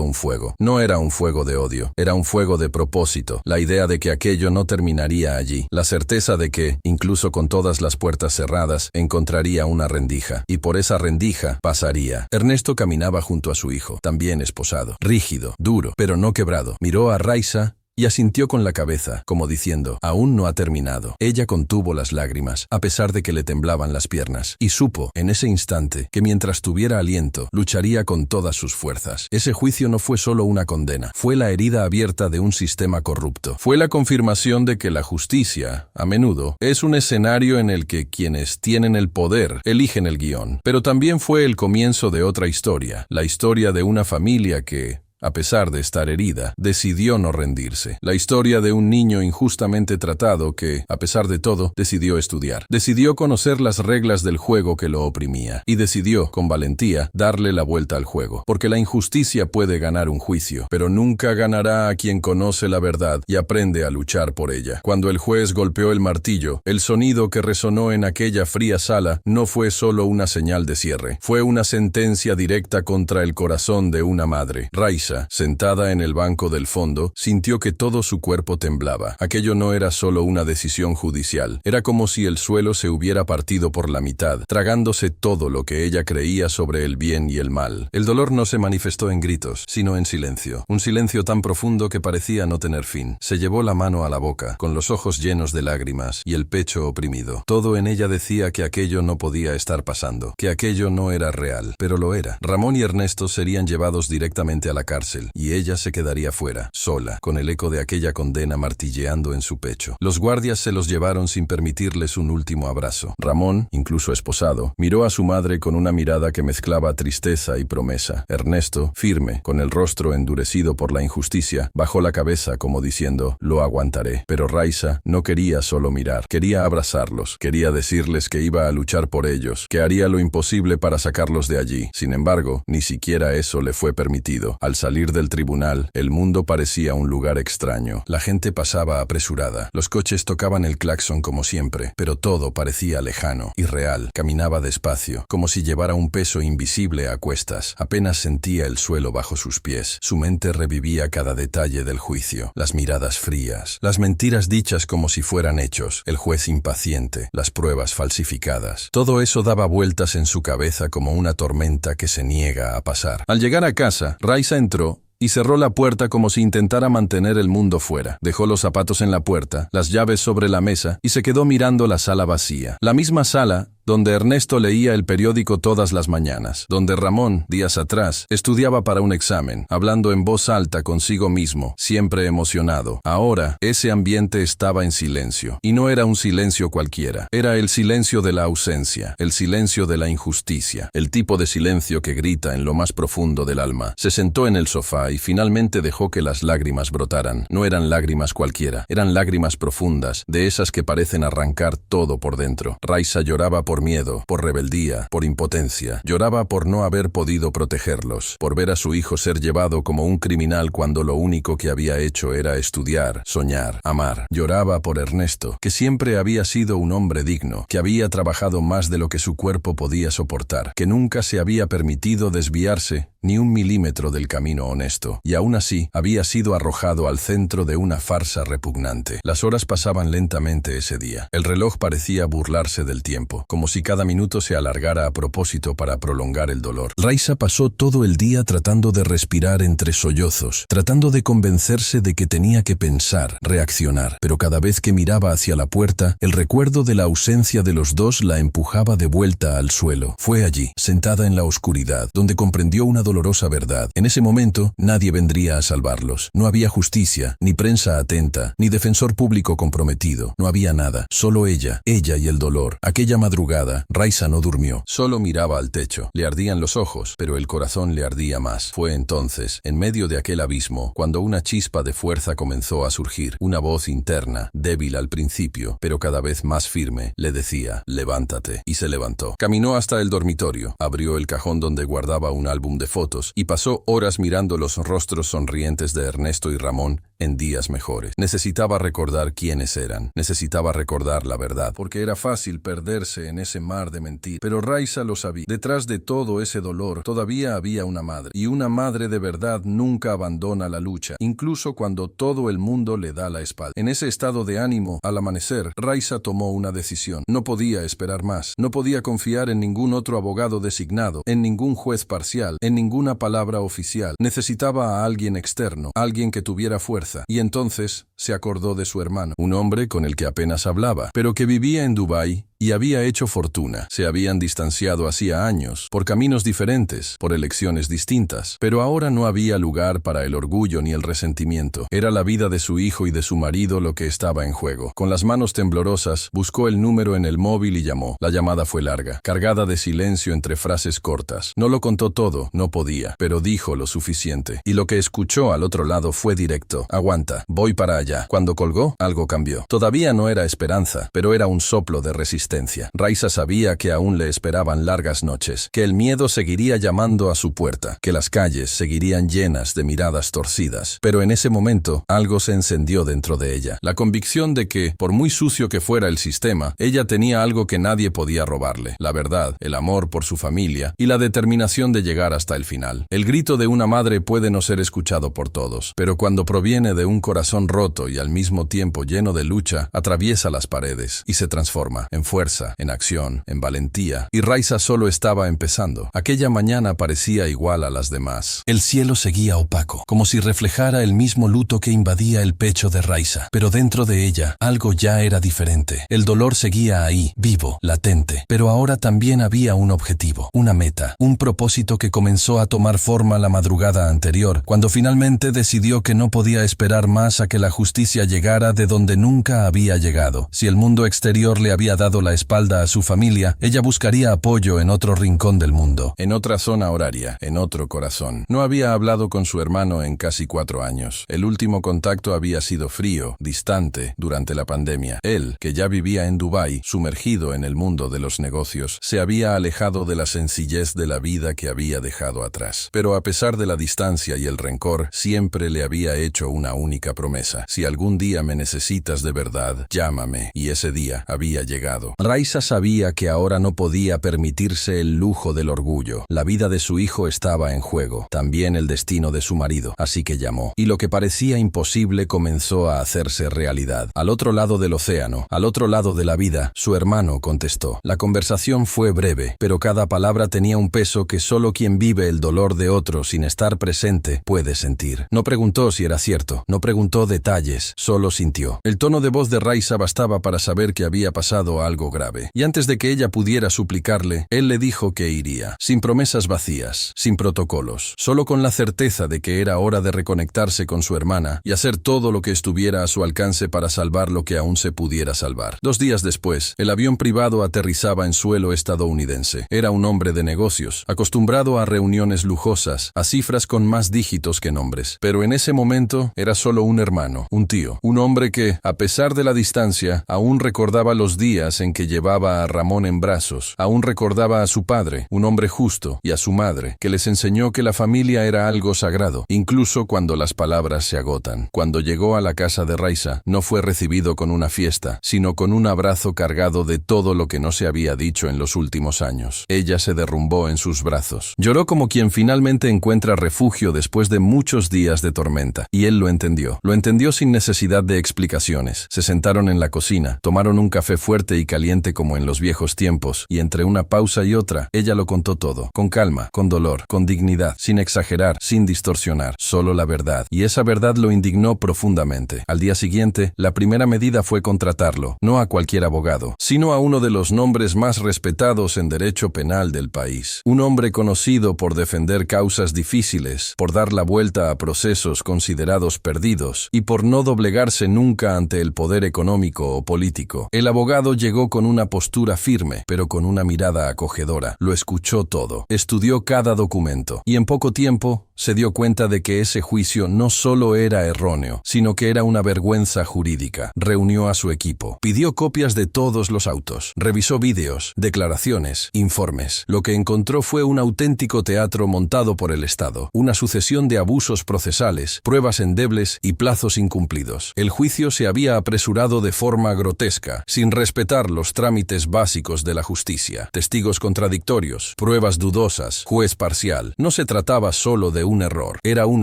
un fuego. No era un fuego de odio, era un fuego de propósito, la idea de que aquello no terminaría allí, la certeza de que, incluso con todas las puertas cerradas, encontraría una rendija, y por esa rendija pasaría. Ernesto caminaba junto a su hijo, también esposado, rígido, duro, pero no quebrado. Miró a Raiza y asintió con la cabeza, como diciendo, aún no ha terminado. Ella contuvo las lágrimas, a pesar de que le temblaban las piernas, y supo, en ese instante, que mientras tuviera aliento, lucharía con todas sus fuerzas. Ese juicio no fue solo una condena, fue la herida abierta de un sistema corrupto. Fue la confirmación de que la justicia, a menudo, es un escenario en el que quienes tienen el poder eligen el guión. Pero también fue el comienzo de otra historia, la historia de una familia que, a pesar de estar herida, decidió no rendirse. La historia de un niño injustamente tratado que, a pesar de todo, decidió estudiar. Decidió conocer las reglas del juego que lo oprimía. Y decidió, con valentía, darle la vuelta al juego. Porque la injusticia puede ganar un juicio, pero nunca ganará a quien conoce la verdad y aprende a luchar por ella. Cuando el juez golpeó el martillo, el sonido que resonó en aquella fría sala no fue solo una señal de cierre. Fue una sentencia directa contra el corazón de una madre. Raiza, sentada en el banco del fondo, sintió que todo su cuerpo temblaba. Aquello no era solo una decisión judicial. Era como si el suelo se hubiera partido por la mitad, tragándose todo lo que ella creía sobre el bien y el mal. El dolor no se manifestó en gritos, sino en silencio. Un silencio tan profundo que parecía no tener fin. Se llevó la mano a la boca, con los ojos llenos de lágrimas y el pecho oprimido. Todo en ella decía que aquello no podía estar pasando, que aquello no era real, pero lo era. Ramón y Ernesto serían llevados directamente a la cárcel, y ella se quedaría fuera, sola, con el eco de aquella condena martilleando en su pecho. Los guardias se los llevaron sin permitirles un último abrazo. Ramón, incluso esposado, miró a su madre con una mirada que mezclaba tristeza y promesa. Ernesto, firme, con el rostro endurecido por la injusticia, bajó la cabeza como diciendo, lo aguantaré. Pero Raiza no quería solo mirar, quería abrazarlos, quería decirles que iba a luchar por ellos, que haría lo imposible para sacarlos de allí. Sin embargo, ni siquiera eso le fue permitido. Al salir del tribunal, el mundo parecía un lugar extraño. La gente pasaba apresurada. Los coches tocaban el claxon como siempre, pero todo parecía lejano, irreal. Caminaba despacio, como si llevara un peso invisible a cuestas. Apenas sentía el suelo bajo sus pies. Su mente revivía cada detalle del juicio. Las miradas frías, las mentiras dichas como si fueran hechos, el juez impaciente, las pruebas falsificadas. Todo eso daba vueltas en su cabeza como una tormenta que se niega a pasar. Al llegar a casa, Raiza entró y cerró la puerta como si intentara mantener el mundo fuera. Dejó los zapatos en la puerta, las llaves sobre la mesa y se quedó mirando la sala vacía. La misma sala donde Ernesto leía el periódico todas las mañanas, donde Ramón, días atrás, estudiaba para un examen, hablando en voz alta consigo mismo, siempre emocionado. Ahora, ese ambiente estaba en silencio, y no era un silencio cualquiera, era el silencio de la ausencia, el silencio de la injusticia, el tipo de silencio que grita en lo más profundo del alma. Se sentó en el sofá y finalmente dejó que las lágrimas brotaran. No eran lágrimas cualquiera, eran lágrimas profundas, de esas que parecen arrancar todo por dentro. Raiza lloraba por miedo, por rebeldía, por impotencia. Lloraba por no haber podido protegerlos, por ver a su hijo ser llevado como un criminal cuando lo único que había hecho era estudiar, soñar, amar. Lloraba por Ernesto, que siempre había sido un hombre digno, que había trabajado más de lo que su cuerpo podía soportar, que nunca se había permitido desviarse ni un milímetro del camino honesto, y aún así había sido arrojado al centro de una farsa repugnante. Las horas pasaban lentamente ese día. El reloj parecía burlarse del tiempo, como si cada minuto se alargara a propósito para prolongar el dolor. Raiza pasó todo el día tratando de respirar entre sollozos, tratando de convencerse de que tenía que pensar, reaccionar, pero cada vez que miraba hacia la puerta, el recuerdo de la ausencia de los dos la empujaba de vuelta al suelo. Fue allí, sentada en la oscuridad, donde comprendió una dolorosa verdad. En ese momento, nadie vendría a salvarlos. No había justicia, ni prensa atenta, ni defensor público comprometido. No había nada, solo ella y el dolor. Aquella madrugada, Raiza no durmió. Solo miraba al techo. Le ardían los ojos, pero el corazón le ardía más. Fue entonces, en medio de aquel abismo, cuando una chispa de fuerza comenzó a surgir. Una voz interna, débil al principio, pero cada vez más firme, le decía: levántate. Y se levantó. Caminó hasta el dormitorio, abrió el cajón donde guardaba un álbum de fotos y pasó horas mirando los rostros sonrientes de Ernesto y Ramón en días mejores. Necesitaba recordar quiénes eran. Necesitaba recordar la verdad, porque era fácil perderse en ese mar de mentiras. Pero Raiza lo sabía. Detrás de todo ese dolor todavía había una madre. Y una madre de verdad nunca abandona la lucha, incluso cuando todo el mundo le da la espalda. En ese estado de ánimo, al amanecer, Raiza tomó una decisión. No podía esperar más. No podía confiar en ningún otro abogado designado, en ningún juez parcial, en ninguna palabra oficial. Necesitaba a alguien externo, alguien que tuviera fuerza. Y entonces se acordó de su hermano, un hombre con el que apenas hablaba, pero que vivía en Dubái y había hecho fortuna. Se habían distanciado hacía años, por caminos diferentes, por elecciones distintas, pero ahora no había lugar para el orgullo ni el resentimiento. Era la vida de su hijo y de su marido lo que estaba en juego. Con las manos temblorosas, buscó el número en el móvil y llamó. La llamada fue larga, cargada de silencio entre frases cortas. No lo contó todo, no podía, pero dijo lo suficiente. Y lo que escuchó al otro lado fue directo: aguanta, voy para allá. Cuando colgó, algo cambió. Todavía no era esperanza, pero era un soplo de resistencia. Raiza sabía que aún le esperaban largas noches, que el miedo seguiría llamando a su puerta, que las calles seguirían llenas de miradas torcidas. Pero en ese momento, algo se encendió dentro de ella. La convicción de que, por muy sucio que fuera el sistema, ella tenía algo que nadie podía robarle: la verdad, el amor por su familia y la determinación de llegar hasta el final. El grito de una madre puede no ser escuchado por todos, pero cuando proviene de un corazón roto y al mismo tiempo lleno de lucha, atraviesa las paredes y se transforma en fuerza, en acción, en valentía. Y Raiza solo estaba empezando. Aquella mañana parecía igual a las demás. El cielo seguía opaco, como si reflejara el mismo luto que invadía el pecho de Raiza. Pero dentro de ella, algo ya era diferente. El dolor seguía ahí, vivo, latente. Pero ahora también había un objetivo, una meta, un propósito que comenzó a tomar forma la madrugada anterior, cuando finalmente decidió que no podía esperar más a que la justicia llegara de donde nunca había llegado. Si el mundo exterior le había dado la espalda a su familia, ella buscaría apoyo en otro rincón del mundo, en otra zona horaria, en otro corazón. No había hablado con su hermano en casi 4 años. El último contacto había sido frío, distante, durante la pandemia. Él, que ya vivía en Dubái, sumergido en el mundo de los negocios, se había alejado de la sencillez de la vida que había dejado atrás. Pero a pesar de la distancia y el rencor, siempre le había hecho una única promesa: si algún día me necesitas de verdad, llámame. Y ese día había llegado. Raiza sabía que ahora no podía permitirse el lujo del orgullo. La vida de su hijo estaba en juego, también el destino de su marido, así que llamó. Y lo que parecía imposible comenzó a hacerse realidad. Al otro lado del océano, al otro lado de la vida, su hermano contestó. La conversación fue breve, pero cada palabra tenía un peso que solo quien vive el dolor de otro sin estar presente puede sentir. No preguntó si era cierto, no preguntó detalles, solo sintió. El tono de voz de Raiza bastaba para saber que había pasado algo algo grave. Y antes de que ella pudiera suplicarle, él le dijo que iría, sin promesas vacías, sin protocolos, solo con la certeza de que era hora de reconectarse con su hermana y hacer todo lo que estuviera a su alcance para salvar lo que aún se pudiera salvar. 2 días después, el avión privado aterrizaba en suelo estadounidense. Era un hombre de negocios, acostumbrado a reuniones lujosas, a cifras con más dígitos que nombres. Pero en ese momento era solo un hermano, un tío, un hombre que, a pesar de la distancia, aún recordaba los días en que llevaba a Ramón en brazos, aún recordaba a su padre, un hombre justo, y a su madre, que les enseñó que la familia era algo sagrado, incluso cuando las palabras se agotan. Cuando llegó a la casa de Raiza, no fue recibido con una fiesta, sino con un abrazo cargado de todo lo que no se había dicho en los últimos años. Ella se derrumbó en sus brazos. Lloró como quien finalmente encuentra refugio después de muchos días de tormenta, y él lo entendió. Lo entendió sin necesidad de explicaciones. Se sentaron en la cocina, tomaron un café fuerte y caliente como en los viejos tiempos, y entre una pausa y otra, ella lo contó todo, con calma, con dolor, con dignidad, sin exagerar, sin distorsionar, solo la verdad. Y esa verdad lo indignó profundamente. Al día siguiente, la primera medida fue contratarlo, no a cualquier abogado, sino a uno de los nombres más respetados en derecho penal del país. Un hombre conocido por defender causas difíciles, por dar la vuelta a procesos considerados perdidos y por no doblegarse nunca ante el poder económico o político. El abogado llegó con una postura firme, pero con una mirada acogedora. Lo escuchó todo, estudió cada documento y en poco tiempo se dio cuenta de que ese juicio no solo era erróneo, sino que era una vergüenza jurídica. Reunió a su equipo, pidió copias de todos los autos, revisó vídeos, declaraciones, informes. Lo que encontró fue un auténtico teatro montado por el Estado, una sucesión de abusos procesales, pruebas endebles y plazos incumplidos. El juicio se había apresurado de forma grotesca, sin respetar los trámites básicos de la justicia. Testigos contradictorios, pruebas dudosas, juez parcial. No se trataba solo de un error, era un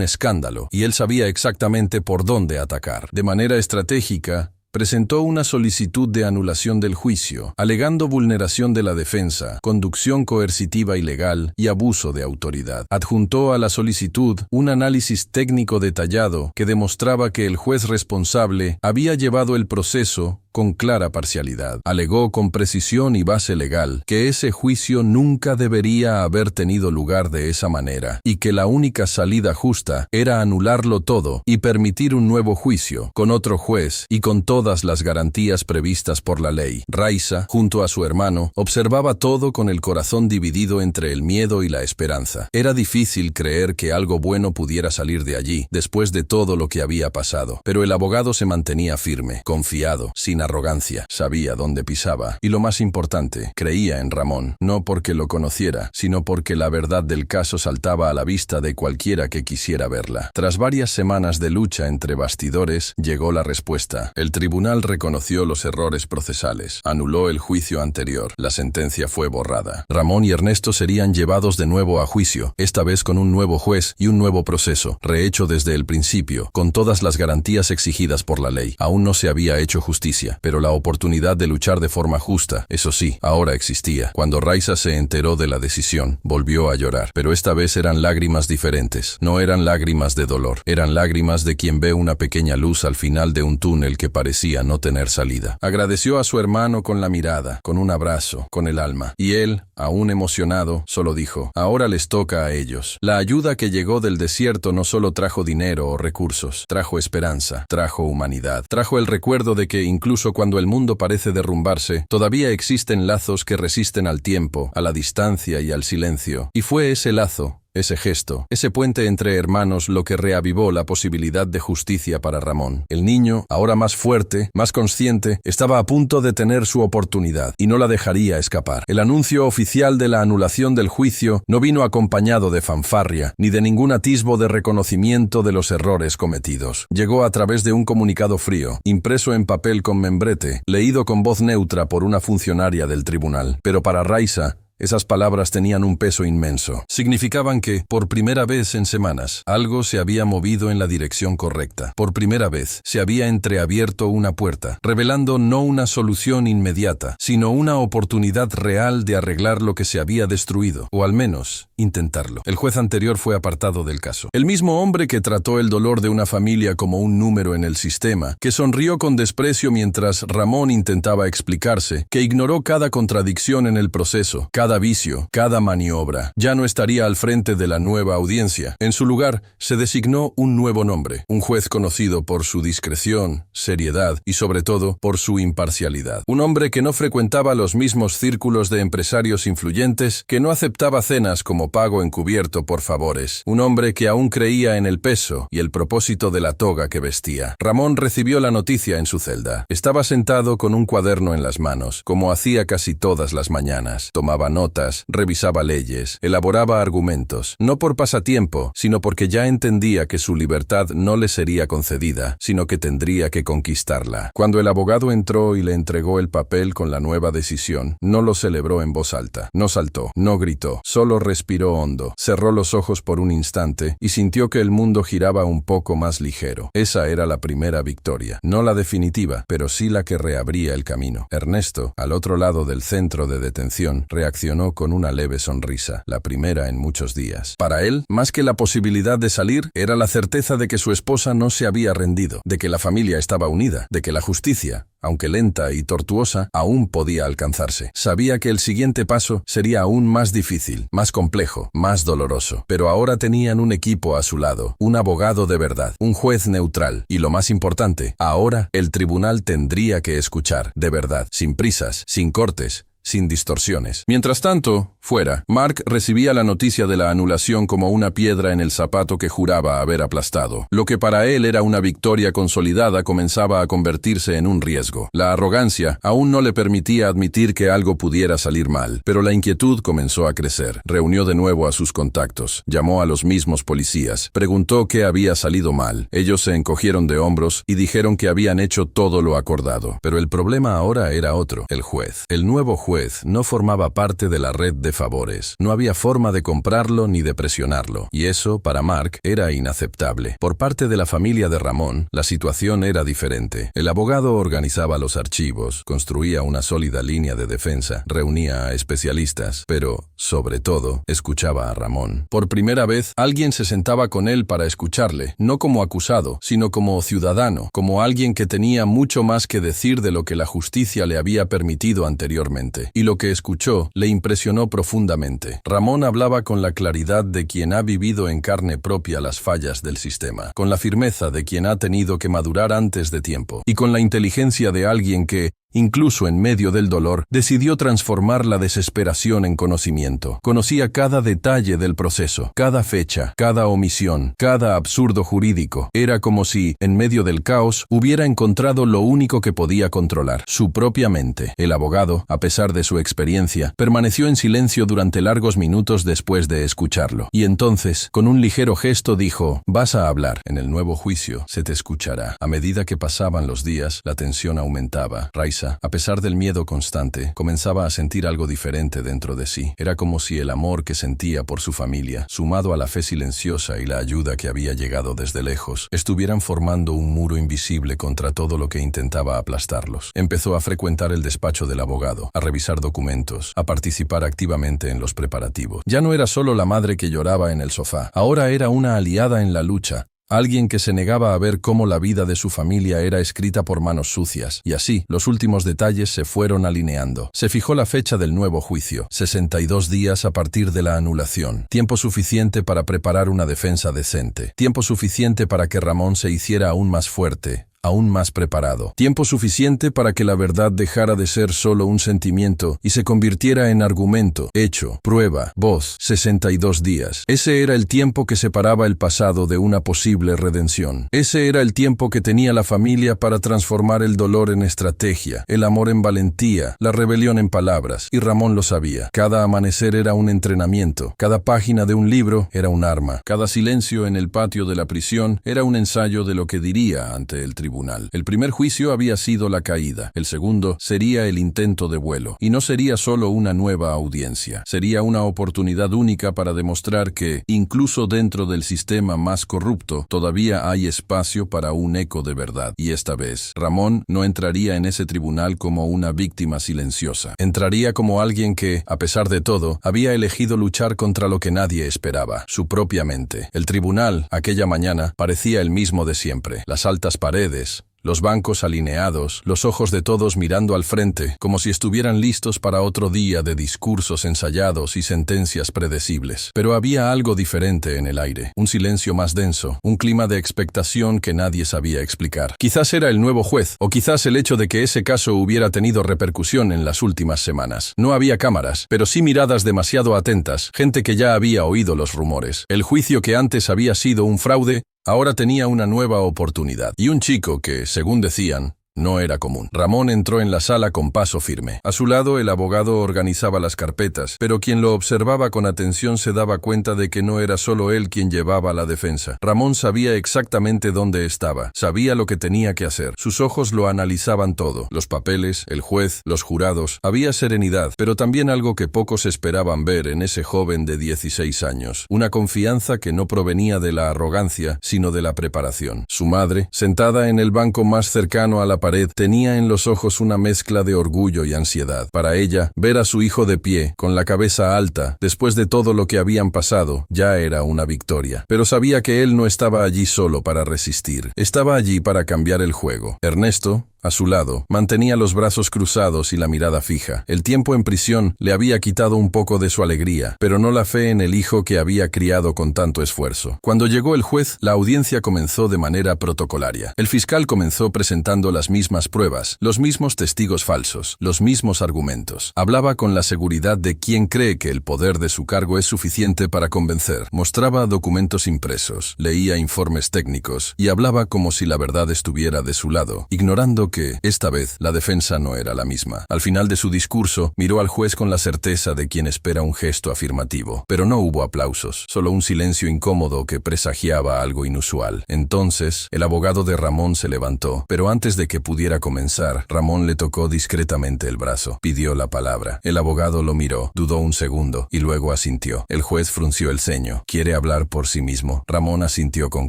escándalo, y él sabía exactamente por dónde atacar. De manera estratégica, presentó una solicitud de anulación del juicio, alegando vulneración de la defensa, conducción coercitiva ilegal y abuso de autoridad. Adjuntó a la solicitud un análisis técnico detallado que demostraba que el juez responsable había llevado el proceso con clara parcialidad. Alegó con precisión y base legal que ese juicio nunca debería haber tenido lugar de esa manera y que la única salida justa era anularlo todo y permitir un nuevo juicio, con otro juez y con todas las garantías previstas por la ley. Raiza, junto a su hermano, observaba todo con el corazón dividido entre el miedo y la esperanza. Era difícil creer que algo bueno pudiera salir de allí, después de todo lo que había pasado. Pero el abogado se mantenía firme, confiado, sin arrogancia, sabía dónde pisaba y, lo más importante, creía en Ramón, no porque lo conociera, sino porque la verdad del caso saltaba a la vista de cualquiera que quisiera verla. Tras varias semanas de lucha entre bastidores, llegó la respuesta. El tribunal reconoció los errores procesales, anuló el juicio anterior, la sentencia fue borrada. Ramón y Ernesto serían llevados de nuevo a juicio, esta vez con un nuevo juez y un nuevo proceso, rehecho desde el principio, con todas las garantías exigidas por la ley. Aún no se había hecho justicia, pero la oportunidad de luchar de forma justa, eso sí, ahora existía. Cuando Raiza se enteró de la decisión, volvió a llorar, pero esta vez eran lágrimas diferentes. No eran lágrimas de dolor, eran lágrimas de quien ve una pequeña luz al final de un túnel que parecía no tener salida. Agradeció a su hermano con la mirada, con un abrazo, con el alma, y él, aún emocionado, solo dijo: ahora les toca a ellos. La ayuda que llegó del desierto no solo trajo dinero o recursos, trajo esperanza, trajo humanidad, trajo el recuerdo de que incluso cuando el mundo parece derrumbarse, todavía existen lazos que resisten al tiempo, a la distancia y al silencio. Y fue ese lazo, ese gesto, ese puente entre hermanos lo que reavivó la posibilidad de justicia para Ramón. El niño, ahora más fuerte, más consciente, estaba a punto de tener su oportunidad y no la dejaría escapar. El anuncio oficial de la anulación del juicio no vino acompañado de fanfarria ni de ningún atisbo de reconocimiento de los errores cometidos. Llegó a través de un comunicado frío, impreso en papel con membrete, leído con voz neutra por una funcionaria del tribunal. Pero para Raiza, Esas palabras tenían un peso inmenso. Significaban que, por primera vez en semanas, algo se había movido en la dirección correcta. Por primera vez, se había entreabierto una puerta, revelando no una solución inmediata, sino una oportunidad real de arreglar lo que se había destruido, o al menos, intentarlo. El juez anterior fue apartado del caso. El mismo hombre que trató el dolor de una familia como un número en el sistema, que sonrió con desprecio mientras Ramón intentaba explicarse, que ignoró cada contradicción en el proceso, cada vicio, cada maniobra, ya no estaría al frente de la nueva audiencia. En su lugar, se designó un nuevo nombre, un juez conocido por su discreción, seriedad y sobre todo por su imparcialidad. Un hombre que no frecuentaba los mismos círculos de empresarios influyentes, que no aceptaba cenas como pago encubierto por favores. Un hombre que aún creía en el peso y el propósito de la toga que vestía. Ramón recibió la noticia en su celda. Estaba sentado con un cuaderno en las manos, como hacía casi todas las mañanas. Tomaba notas, revisaba leyes, elaboraba argumentos, no por pasatiempo, sino porque ya entendía que su libertad no le sería concedida, sino que tendría que conquistarla. Cuando el abogado entró y le entregó el papel con la nueva decisión, no lo celebró en voz alta, no saltó, no gritó, solo respiró hondo, cerró los ojos por un instante y sintió que el mundo giraba un poco más ligero. Esa era la primera victoria, no la definitiva, pero sí la que reabría el camino. Ernesto, al otro lado del centro de detención, reaccionó con una leve sonrisa, la primera en muchos días. Para él, más que la posibilidad de salir, era la certeza de que su esposa no se había rendido, de que la familia estaba unida, de que la justicia, aunque lenta y tortuosa, aún podía alcanzarse. Sabía que el siguiente paso sería aún más difícil, más complejo, más doloroso. Pero ahora tenían un equipo a su lado, un abogado de verdad, un juez neutral. Y lo más importante, ahora el tribunal tendría que escuchar, de verdad, sin prisas, sin cortes, sin distorsiones. Mientras tanto, fuera, Mark recibía la noticia de la anulación como una piedra en el zapato que juraba haber aplastado. Lo que para él era una victoria consolidada comenzaba a convertirse en un riesgo. La arrogancia aún no le permitía admitir que algo pudiera salir mal, pero la inquietud comenzó a crecer. Reunió de nuevo a sus contactos, llamó a los mismos policías, preguntó qué había salido mal. Ellos se encogieron de hombros y dijeron que habían hecho todo lo acordado. Pero el problema ahora era otro, el juez. El nuevo juez no formaba parte de la red de favores. No había forma de comprarlo ni de presionarlo, y eso, para Mark, era inaceptable. Por parte de la familia de Ramón, la situación era diferente. El abogado organizaba los archivos, construía una sólida línea de defensa, reunía a especialistas, pero, sobre todo, escuchaba a Ramón. Por primera vez, alguien se sentaba con él para escucharle, no como acusado, sino como ciudadano, como alguien que tenía mucho más que decir de lo que la justicia le había permitido anteriormente. Y lo que escuchó le impresionó profundamente. Ramón hablaba con la claridad de quien ha vivido en carne propia las fallas del sistema, con la firmeza de quien ha tenido que madurar antes de tiempo, y con la inteligencia de alguien que, incluso en medio del dolor, decidió transformar la desesperación en conocimiento. Conocía cada detalle del proceso, cada fecha, cada omisión, cada absurdo jurídico. Era como si, en medio del caos, hubiera encontrado lo único que podía controlar, su propia mente. El abogado, a pesar de su experiencia, permaneció en silencio durante largos minutos después de escucharlo. Y entonces, con un ligero gesto dijo: «Vas a hablar. En el nuevo juicio se te escuchará». A medida que pasaban los días, la tensión aumentaba. Raisa, a pesar del miedo constante, comenzaba a sentir algo diferente dentro de sí. Era como si el amor que sentía por su familia, sumado a la fe silenciosa y la ayuda que había llegado desde lejos, estuvieran formando un muro invisible contra todo lo que intentaba aplastarlos. Empezó a frecuentar el despacho del abogado, a revisar documentos, a participar activamente en los preparativos. Ya no era solo la madre que lloraba en el sofá, ahora era una aliada en la lucha. Alguien que se negaba a ver cómo la vida de su familia era escrita por manos sucias, y así, los últimos detalles se fueron alineando. Se fijó la fecha del nuevo juicio, 62 días a partir de la anulación. Tiempo suficiente para preparar una defensa decente. Tiempo suficiente para que Ramón se hiciera aún más fuerte, aún más preparado. Tiempo suficiente para que la verdad dejara de ser solo un sentimiento y se convirtiera en argumento, hecho, prueba, voz. 62 días. Ese era el tiempo que separaba el pasado de una posible redención. Ese era el tiempo que tenía la familia para transformar el dolor en estrategia, el amor en valentía, la rebelión en palabras. Y Ramón lo sabía. Cada amanecer era un entrenamiento. Cada página de un libro era un arma. Cada silencio en el patio de la prisión era un ensayo de lo que diría ante el tribunal. tribunal. El primer juicio había sido la caída, el segundo sería el intento de vuelo, y no sería solo una nueva audiencia, sería una oportunidad única para demostrar que, incluso dentro del sistema más corrupto, todavía hay espacio para un eco de verdad. Y esta vez, Ramón no entraría en ese tribunal como una víctima silenciosa. Entraría como alguien que, a pesar de todo, había elegido luchar contra lo que nadie esperaba, su propia mente. El tribunal, aquella mañana, parecía el mismo de siempre. Las altas paredes, los bancos alineados, los ojos de todos mirando al frente, como si estuvieran listos para otro día de discursos ensayados y sentencias predecibles. Pero había algo diferente en el aire, un silencio más denso, un clima de expectación que nadie sabía explicar. Quizás era el nuevo juez, o quizás el hecho de que ese caso hubiera tenido repercusión en las últimas semanas. No había cámaras, pero sí miradas demasiado atentas, gente que ya había oído los rumores. El juicio que antes había sido un fraude, ahora tenía una nueva oportunidad, y un chico que, según decían, no era común. Ramón entró en la sala con paso firme. A su lado, el abogado organizaba las carpetas, pero quien lo observaba con atención se daba cuenta de que no era solo él quien llevaba la defensa. Ramón sabía exactamente dónde estaba, sabía lo que tenía que hacer. Sus ojos lo analizaban todo, los papeles, el juez, los jurados. Había serenidad, pero también algo que pocos esperaban ver en ese joven de 16 años. Una confianza que no provenía de la arrogancia, sino de la preparación. Su madre, sentada en el banco más cercano a la pared, tenía en los ojos una mezcla de orgullo y ansiedad. Para ella, ver a su hijo de pie, con la cabeza alta, después de todo lo que habían pasado, ya era una victoria. Pero sabía que él no estaba allí solo para resistir. Estaba allí para cambiar el juego. Ernesto, a su lado, mantenía los brazos cruzados y la mirada fija. El tiempo en prisión le había quitado un poco de su alegría, pero no la fe en el hijo que había criado con tanto esfuerzo. Cuando llegó el juez, la audiencia comenzó de manera protocolaria. El fiscal comenzó presentando las mismas pruebas, los mismos testigos falsos, los mismos argumentos. Hablaba con la seguridad de quien cree que el poder de su cargo es suficiente para convencer. Mostraba documentos impresos, leía informes técnicos y hablaba como si la verdad estuviera de su lado, ignorando que, esta vez, la defensa no era la misma. Al final de su discurso, miró al juez con la certeza de quien espera un gesto afirmativo. Pero no hubo aplausos, solo un silencio incómodo que presagiaba algo inusual. Entonces, el abogado de Ramón se levantó, pero antes de que pudiera comenzar, Ramón le tocó discretamente el brazo. Pidió la palabra. El abogado lo miró, dudó un segundo, y luego asintió. El juez frunció el ceño. ¿Quiere hablar por sí mismo? Ramón asintió con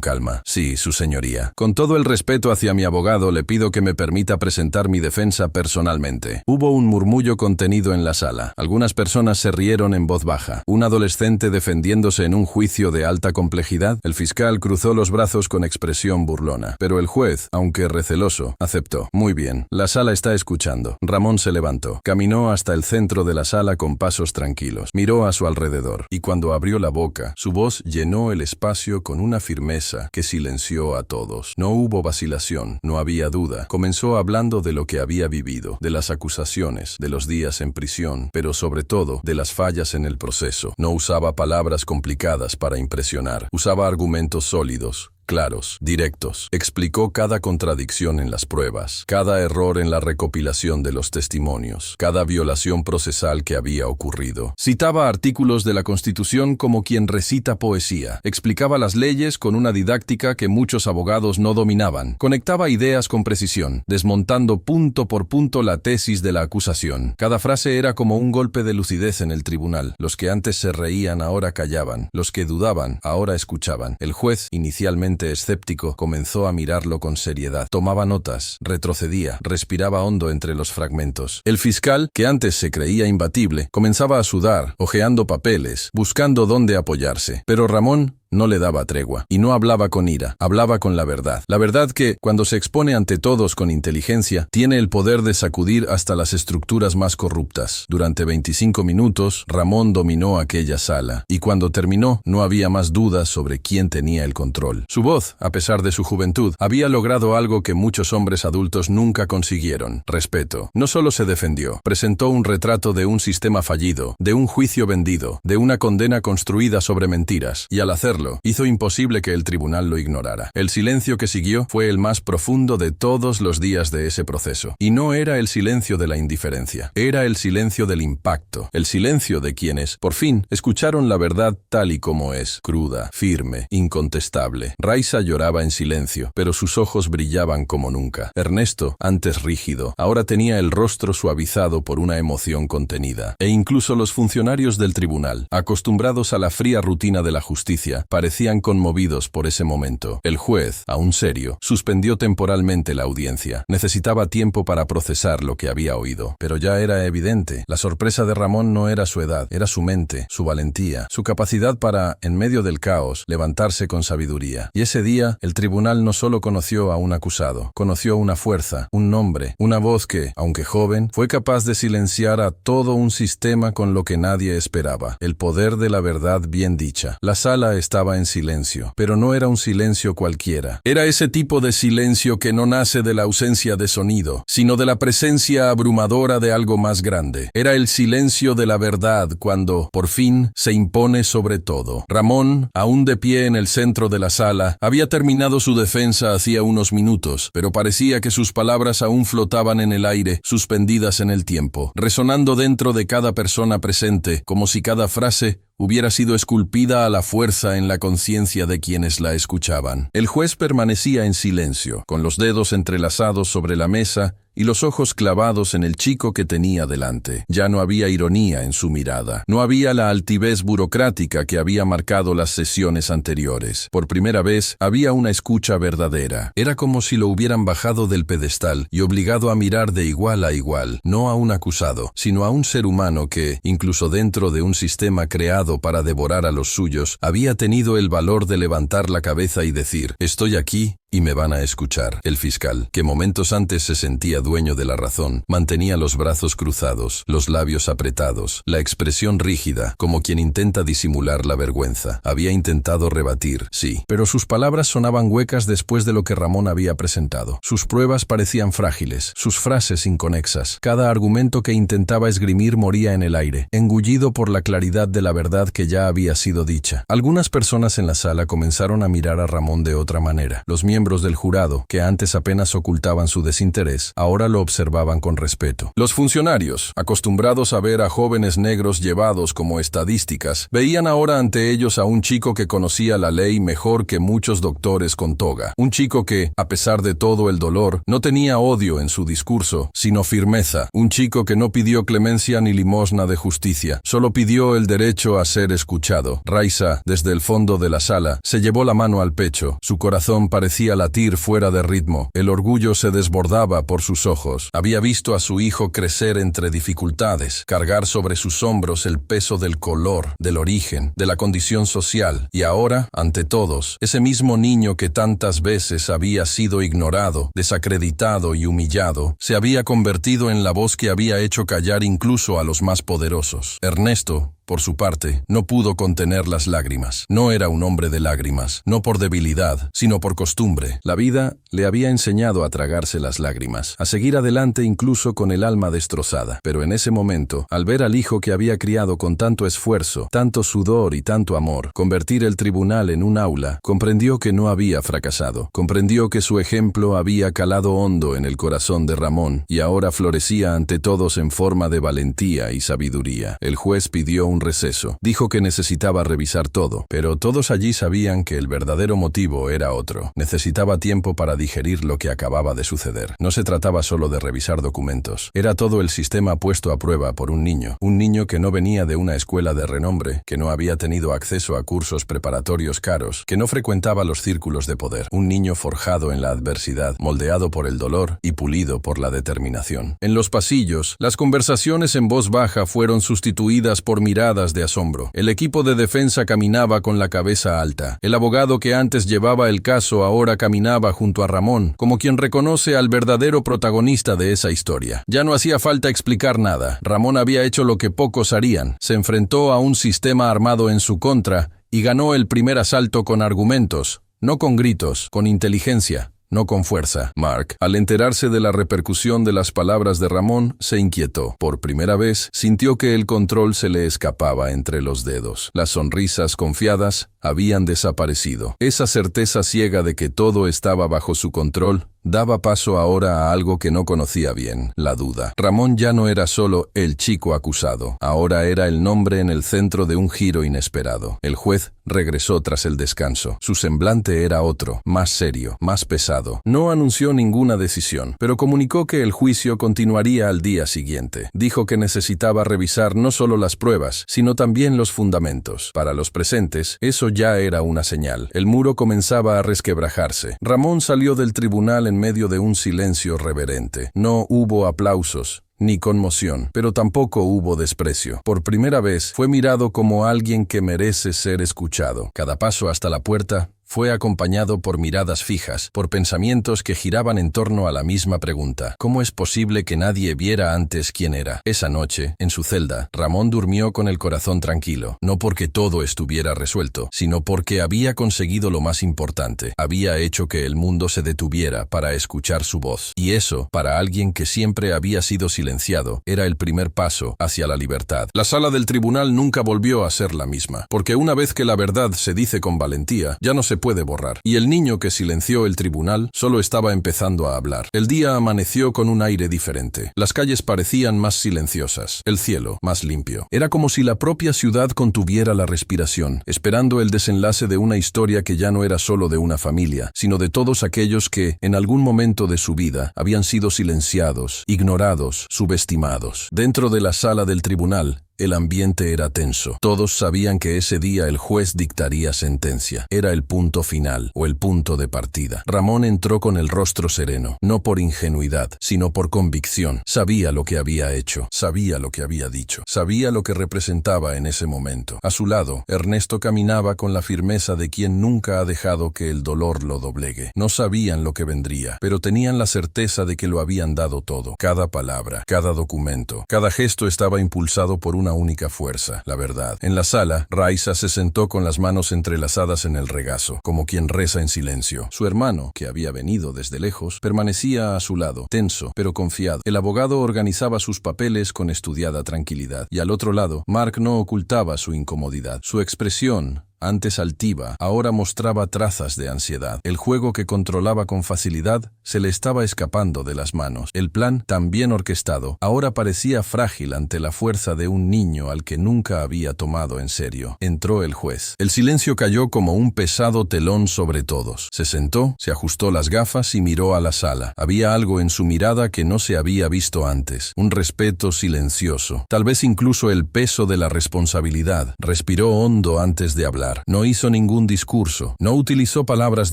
calma. Sí, su señoría. Con todo el respeto hacia mi abogado, le pido que me permita presentar mi defensa personalmente. Hubo un murmullo contenido en la sala. Algunas personas se rieron en voz baja. ¿Un adolescente defendiéndose en un juicio de alta complejidad? El fiscal cruzó los brazos con expresión burlona. Pero el juez, aunque receloso, aceptó. Muy bien, la sala está escuchando. Ramón se levantó. Caminó hasta el centro de la sala con pasos tranquilos. Miró a su alrededor. Y cuando abrió la boca, su voz llenó el espacio con una firmeza que silenció a todos. No hubo vacilación, no había duda. Comenzó hablando de lo que había vivido, de las acusaciones, de los días en prisión, pero sobre todo de las fallas en el proceso. No usaba palabras complicadas para impresionar, usaba argumentos sólidos, claros, directos. Explicó cada contradicción en las pruebas, cada error en la recopilación de los testimonios, cada violación procesal que había ocurrido. Citaba artículos de la Constitución como quien recita poesía. Explicaba las leyes con una didáctica que muchos abogados no dominaban. Conectaba ideas con precisión, desmontando punto por punto la tesis de la acusación. Cada frase era como un golpe de lucidez en el tribunal. Los que antes se reían ahora callaban. Los que dudaban ahora escuchaban. El juez, inicialmente escéptico, comenzó a mirarlo con seriedad. Tomaba notas, retrocedía, respiraba hondo entre los fragmentos. El fiscal, que antes se creía imbatible, comenzaba a sudar, hojeando papeles, buscando dónde apoyarse. Pero Ramón no le daba tregua, y no hablaba con ira, hablaba con la verdad. La verdad que, cuando se expone ante todos con inteligencia, tiene el poder de sacudir hasta las estructuras más corruptas. Durante 25 minutos, Ramón dominó aquella sala, y cuando terminó, no había más dudas sobre quién tenía el control. Su voz, a pesar de su juventud, había logrado algo que muchos hombres adultos nunca consiguieron: respeto. No solo se defendió, presentó un retrato de un sistema fallido, de un juicio vendido, de una condena construida sobre mentiras, y al hacerlo, hacerlo, hizo imposible que el tribunal lo ignorara. El silencio que siguió fue el más profundo de todos los días de ese proceso. Y no era el silencio de la indiferencia, era el silencio del impacto, el silencio de quienes, por fin, escucharon la verdad tal y como es, cruda, firme, incontestable. Raisa lloraba en silencio, pero sus ojos brillaban como nunca. Ernesto, antes rígido, ahora tenía el rostro suavizado por una emoción contenida. E incluso los funcionarios del tribunal, acostumbrados a la fría rutina de la justicia, parecían conmovidos por ese momento. El juez, aún serio, suspendió temporalmente la audiencia. Necesitaba tiempo para procesar lo que había oído. Pero ya era evidente. La sorpresa de Ramón no era su edad, era su mente, su valentía, su capacidad para, en medio del caos, levantarse con sabiduría. Y ese día, el tribunal no solo conoció a un acusado, conoció una fuerza, un nombre, una voz que, aunque joven, fue capaz de silenciar a todo un sistema con lo que nadie esperaba. El poder de la verdad bien dicha. La sala estaba en silencio, pero no era un silencio cualquiera. Era ese tipo de silencio que no nace de la ausencia de sonido, sino de la presencia abrumadora de algo más grande. Era el silencio de la verdad cuando, por fin, se impone sobre todo. Ramón, aún de pie en el centro de la sala, había terminado su defensa hacía unos minutos, pero parecía que sus palabras aún flotaban en el aire, suspendidas en el tiempo, resonando dentro de cada persona presente, como si cada frase hubiera sido esculpida a la fuerza en la conciencia de quienes la escuchaban. El juez permanecía en silencio, con los dedos entrelazados sobre la mesa y los ojos clavados en el chico que tenía delante. Ya no había ironía en su mirada. No había la altivez burocrática que había marcado las sesiones anteriores. Por primera vez, había una escucha verdadera. Era como si lo hubieran bajado del pedestal y obligado a mirar de igual a igual, no a un acusado, sino a un ser humano que, incluso dentro de un sistema creado para devorar a los suyos, había tenido el valor de levantar la cabeza y decir: «Estoy aquí y me van a escuchar». El fiscal, que momentos antes se sentía dueño de la razón, mantenía los brazos cruzados, los labios apretados, la expresión rígida, como quien intenta disimular la vergüenza. Había intentado rebatir, sí, pero sus palabras sonaban huecas después de lo que Ramón había presentado. Sus pruebas parecían frágiles, sus frases inconexas. Cada argumento que intentaba esgrimir moría en el aire, engullido por la claridad de la verdad que ya había sido dicha. Algunas personas en la sala comenzaron a mirar a Ramón de otra manera. Los miembros del jurado, que antes apenas ocultaban su desinterés, ahora lo observaban con respeto. Los funcionarios, acostumbrados a ver a jóvenes negros llevados como estadísticas, veían ahora ante ellos a un chico que conocía la ley mejor que muchos doctores con toga. Un chico que, a pesar de todo el dolor, no tenía odio en su discurso, sino firmeza. Un chico que no pidió clemencia ni limosna de justicia, solo pidió el derecho a ser escuchado. Raisa, desde el fondo de la sala, se llevó la mano al pecho. Su corazón parecía latir fuera de ritmo. El orgullo se desbordaba por sus ojos. Había visto a su hijo crecer entre dificultades, cargar sobre sus hombros el peso del color, del origen, de la condición social. Y ahora, ante todos, ese mismo niño que tantas veces había sido ignorado, desacreditado y humillado, se había convertido en la voz que había hecho callar incluso a los más poderosos. Ernesto, por su parte, no pudo contener las lágrimas. No era un hombre de lágrimas, no por debilidad, sino por costumbre. La vida le había enseñado a tragarse las lágrimas, a seguir adelante incluso con el alma destrozada. Pero en ese momento, al ver al hijo que había criado con tanto esfuerzo, tanto sudor y tanto amor, convertir el tribunal en un aula, comprendió que no había fracasado. Comprendió que su ejemplo había calado hondo en el corazón de Ramón y ahora florecía ante todos en forma de valentía y sabiduría. El juez pidió un receso. Dijo que necesitaba revisar todo, pero todos allí sabían que el verdadero motivo era otro. Necesitaba tiempo para digerir lo que acababa de suceder. No se trataba solo de revisar documentos. Era todo el sistema puesto a prueba por un niño que no venía de una escuela de renombre, que no había tenido acceso a cursos preparatorios caros, que no frecuentaba los círculos de poder. Un niño forjado en la adversidad, moldeado por el dolor y pulido por la determinación. En los pasillos, las conversaciones en voz baja fueron sustituidas por miradas de asombro. El equipo de defensa caminaba con la cabeza alta. El abogado que antes llevaba el caso ahora caminaba junto a Ramón, como quien reconoce al verdadero protagonista de esa historia. Ya no hacía falta explicar nada. Ramón había hecho lo que pocos harían. Se enfrentó a un sistema armado en su contra y ganó el primer asalto con argumentos, no con gritos, con inteligencia. No con fuerza. Mark, al enterarse de la repercusión de las palabras de Ramón, se inquietó. Por primera vez, sintió que el control se le escapaba entre los dedos. Las sonrisas confiadas habían desaparecido. Esa certeza ciega de que todo estaba bajo su control daba paso ahora a algo que no conocía bien, la duda. Ramón ya no era solo el chico acusado, ahora era el nombre en el centro de un giro inesperado. El juez regresó tras el descanso. Su semblante era otro, más serio, más pesado. No anunció ninguna decisión, pero comunicó que el juicio continuaría al día siguiente. Dijo que necesitaba revisar no solo las pruebas, sino también los fundamentos. Para los presentes, eso ya era una señal. El muro comenzaba a resquebrajarse. Ramón salió del tribunal en medio de un silencio reverente. No hubo aplausos ni conmoción, pero tampoco hubo desprecio. Por primera vez fue mirado como alguien que merece ser escuchado. Cada paso hasta la puerta fue acompañado por miradas fijas, por pensamientos que giraban en torno a la misma pregunta. ¿Cómo es posible que nadie viera antes quién era? Esa noche, en su celda, Ramón durmió con el corazón tranquilo, no porque todo estuviera resuelto, sino porque había conseguido lo más importante. Había hecho que el mundo se detuviera para escuchar su voz. Y eso, para alguien que siempre había sido silenciado, era el primer paso hacia la libertad. La sala del tribunal nunca volvió a ser la misma, porque una vez que la verdad se dice con valentía, ya no se puede borrar. Y el niño que silenció el tribunal solo estaba empezando a hablar. El día amaneció con un aire diferente. Las calles parecían más silenciosas, el cielo más limpio. Era como si la propia ciudad contuviera la respiración, esperando el desenlace de una historia que ya no era solo de una familia, sino de todos aquellos que, en algún momento de su vida, habían sido silenciados, ignorados, subestimados. Dentro de la sala del tribunal, el ambiente era tenso. Todos sabían que ese día el juez dictaría sentencia. Era el punto final, o el punto de partida. Ramón entró con el rostro sereno, no por ingenuidad, sino por convicción. Sabía lo que había hecho, sabía lo que había dicho, sabía lo que representaba en ese momento. A su lado, Ernesto caminaba con la firmeza de quien nunca ha dejado que el dolor lo doblegue. No sabían lo que vendría, pero tenían la certeza de que lo habían dado todo. Cada palabra, cada documento, cada gesto estaba impulsado por una única fuerza, la verdad. En la sala, Raiza se sentó con las manos entrelazadas en el regazo, como quien reza en silencio. Su hermano, que había venido desde lejos, permanecía a su lado, tenso, pero confiado. El abogado organizaba sus papeles con estudiada tranquilidad, y al otro lado, Mark no ocultaba su incomodidad. Su expresión, antes altiva, ahora mostraba trazas de ansiedad. El juego que controlaba con facilidad se le estaba escapando de las manos. El plan, tan bien orquestado, ahora parecía frágil ante la fuerza de un niño al que nunca había tomado en serio. Entró el juez. El silencio cayó como un pesado telón sobre todos. Se sentó, se ajustó las gafas y miró a la sala. Había algo en su mirada que no se había visto antes. Un respeto silencioso. Tal vez incluso el peso de la responsabilidad. Respiró hondo antes de hablar. No hizo ningún discurso, no utilizó palabras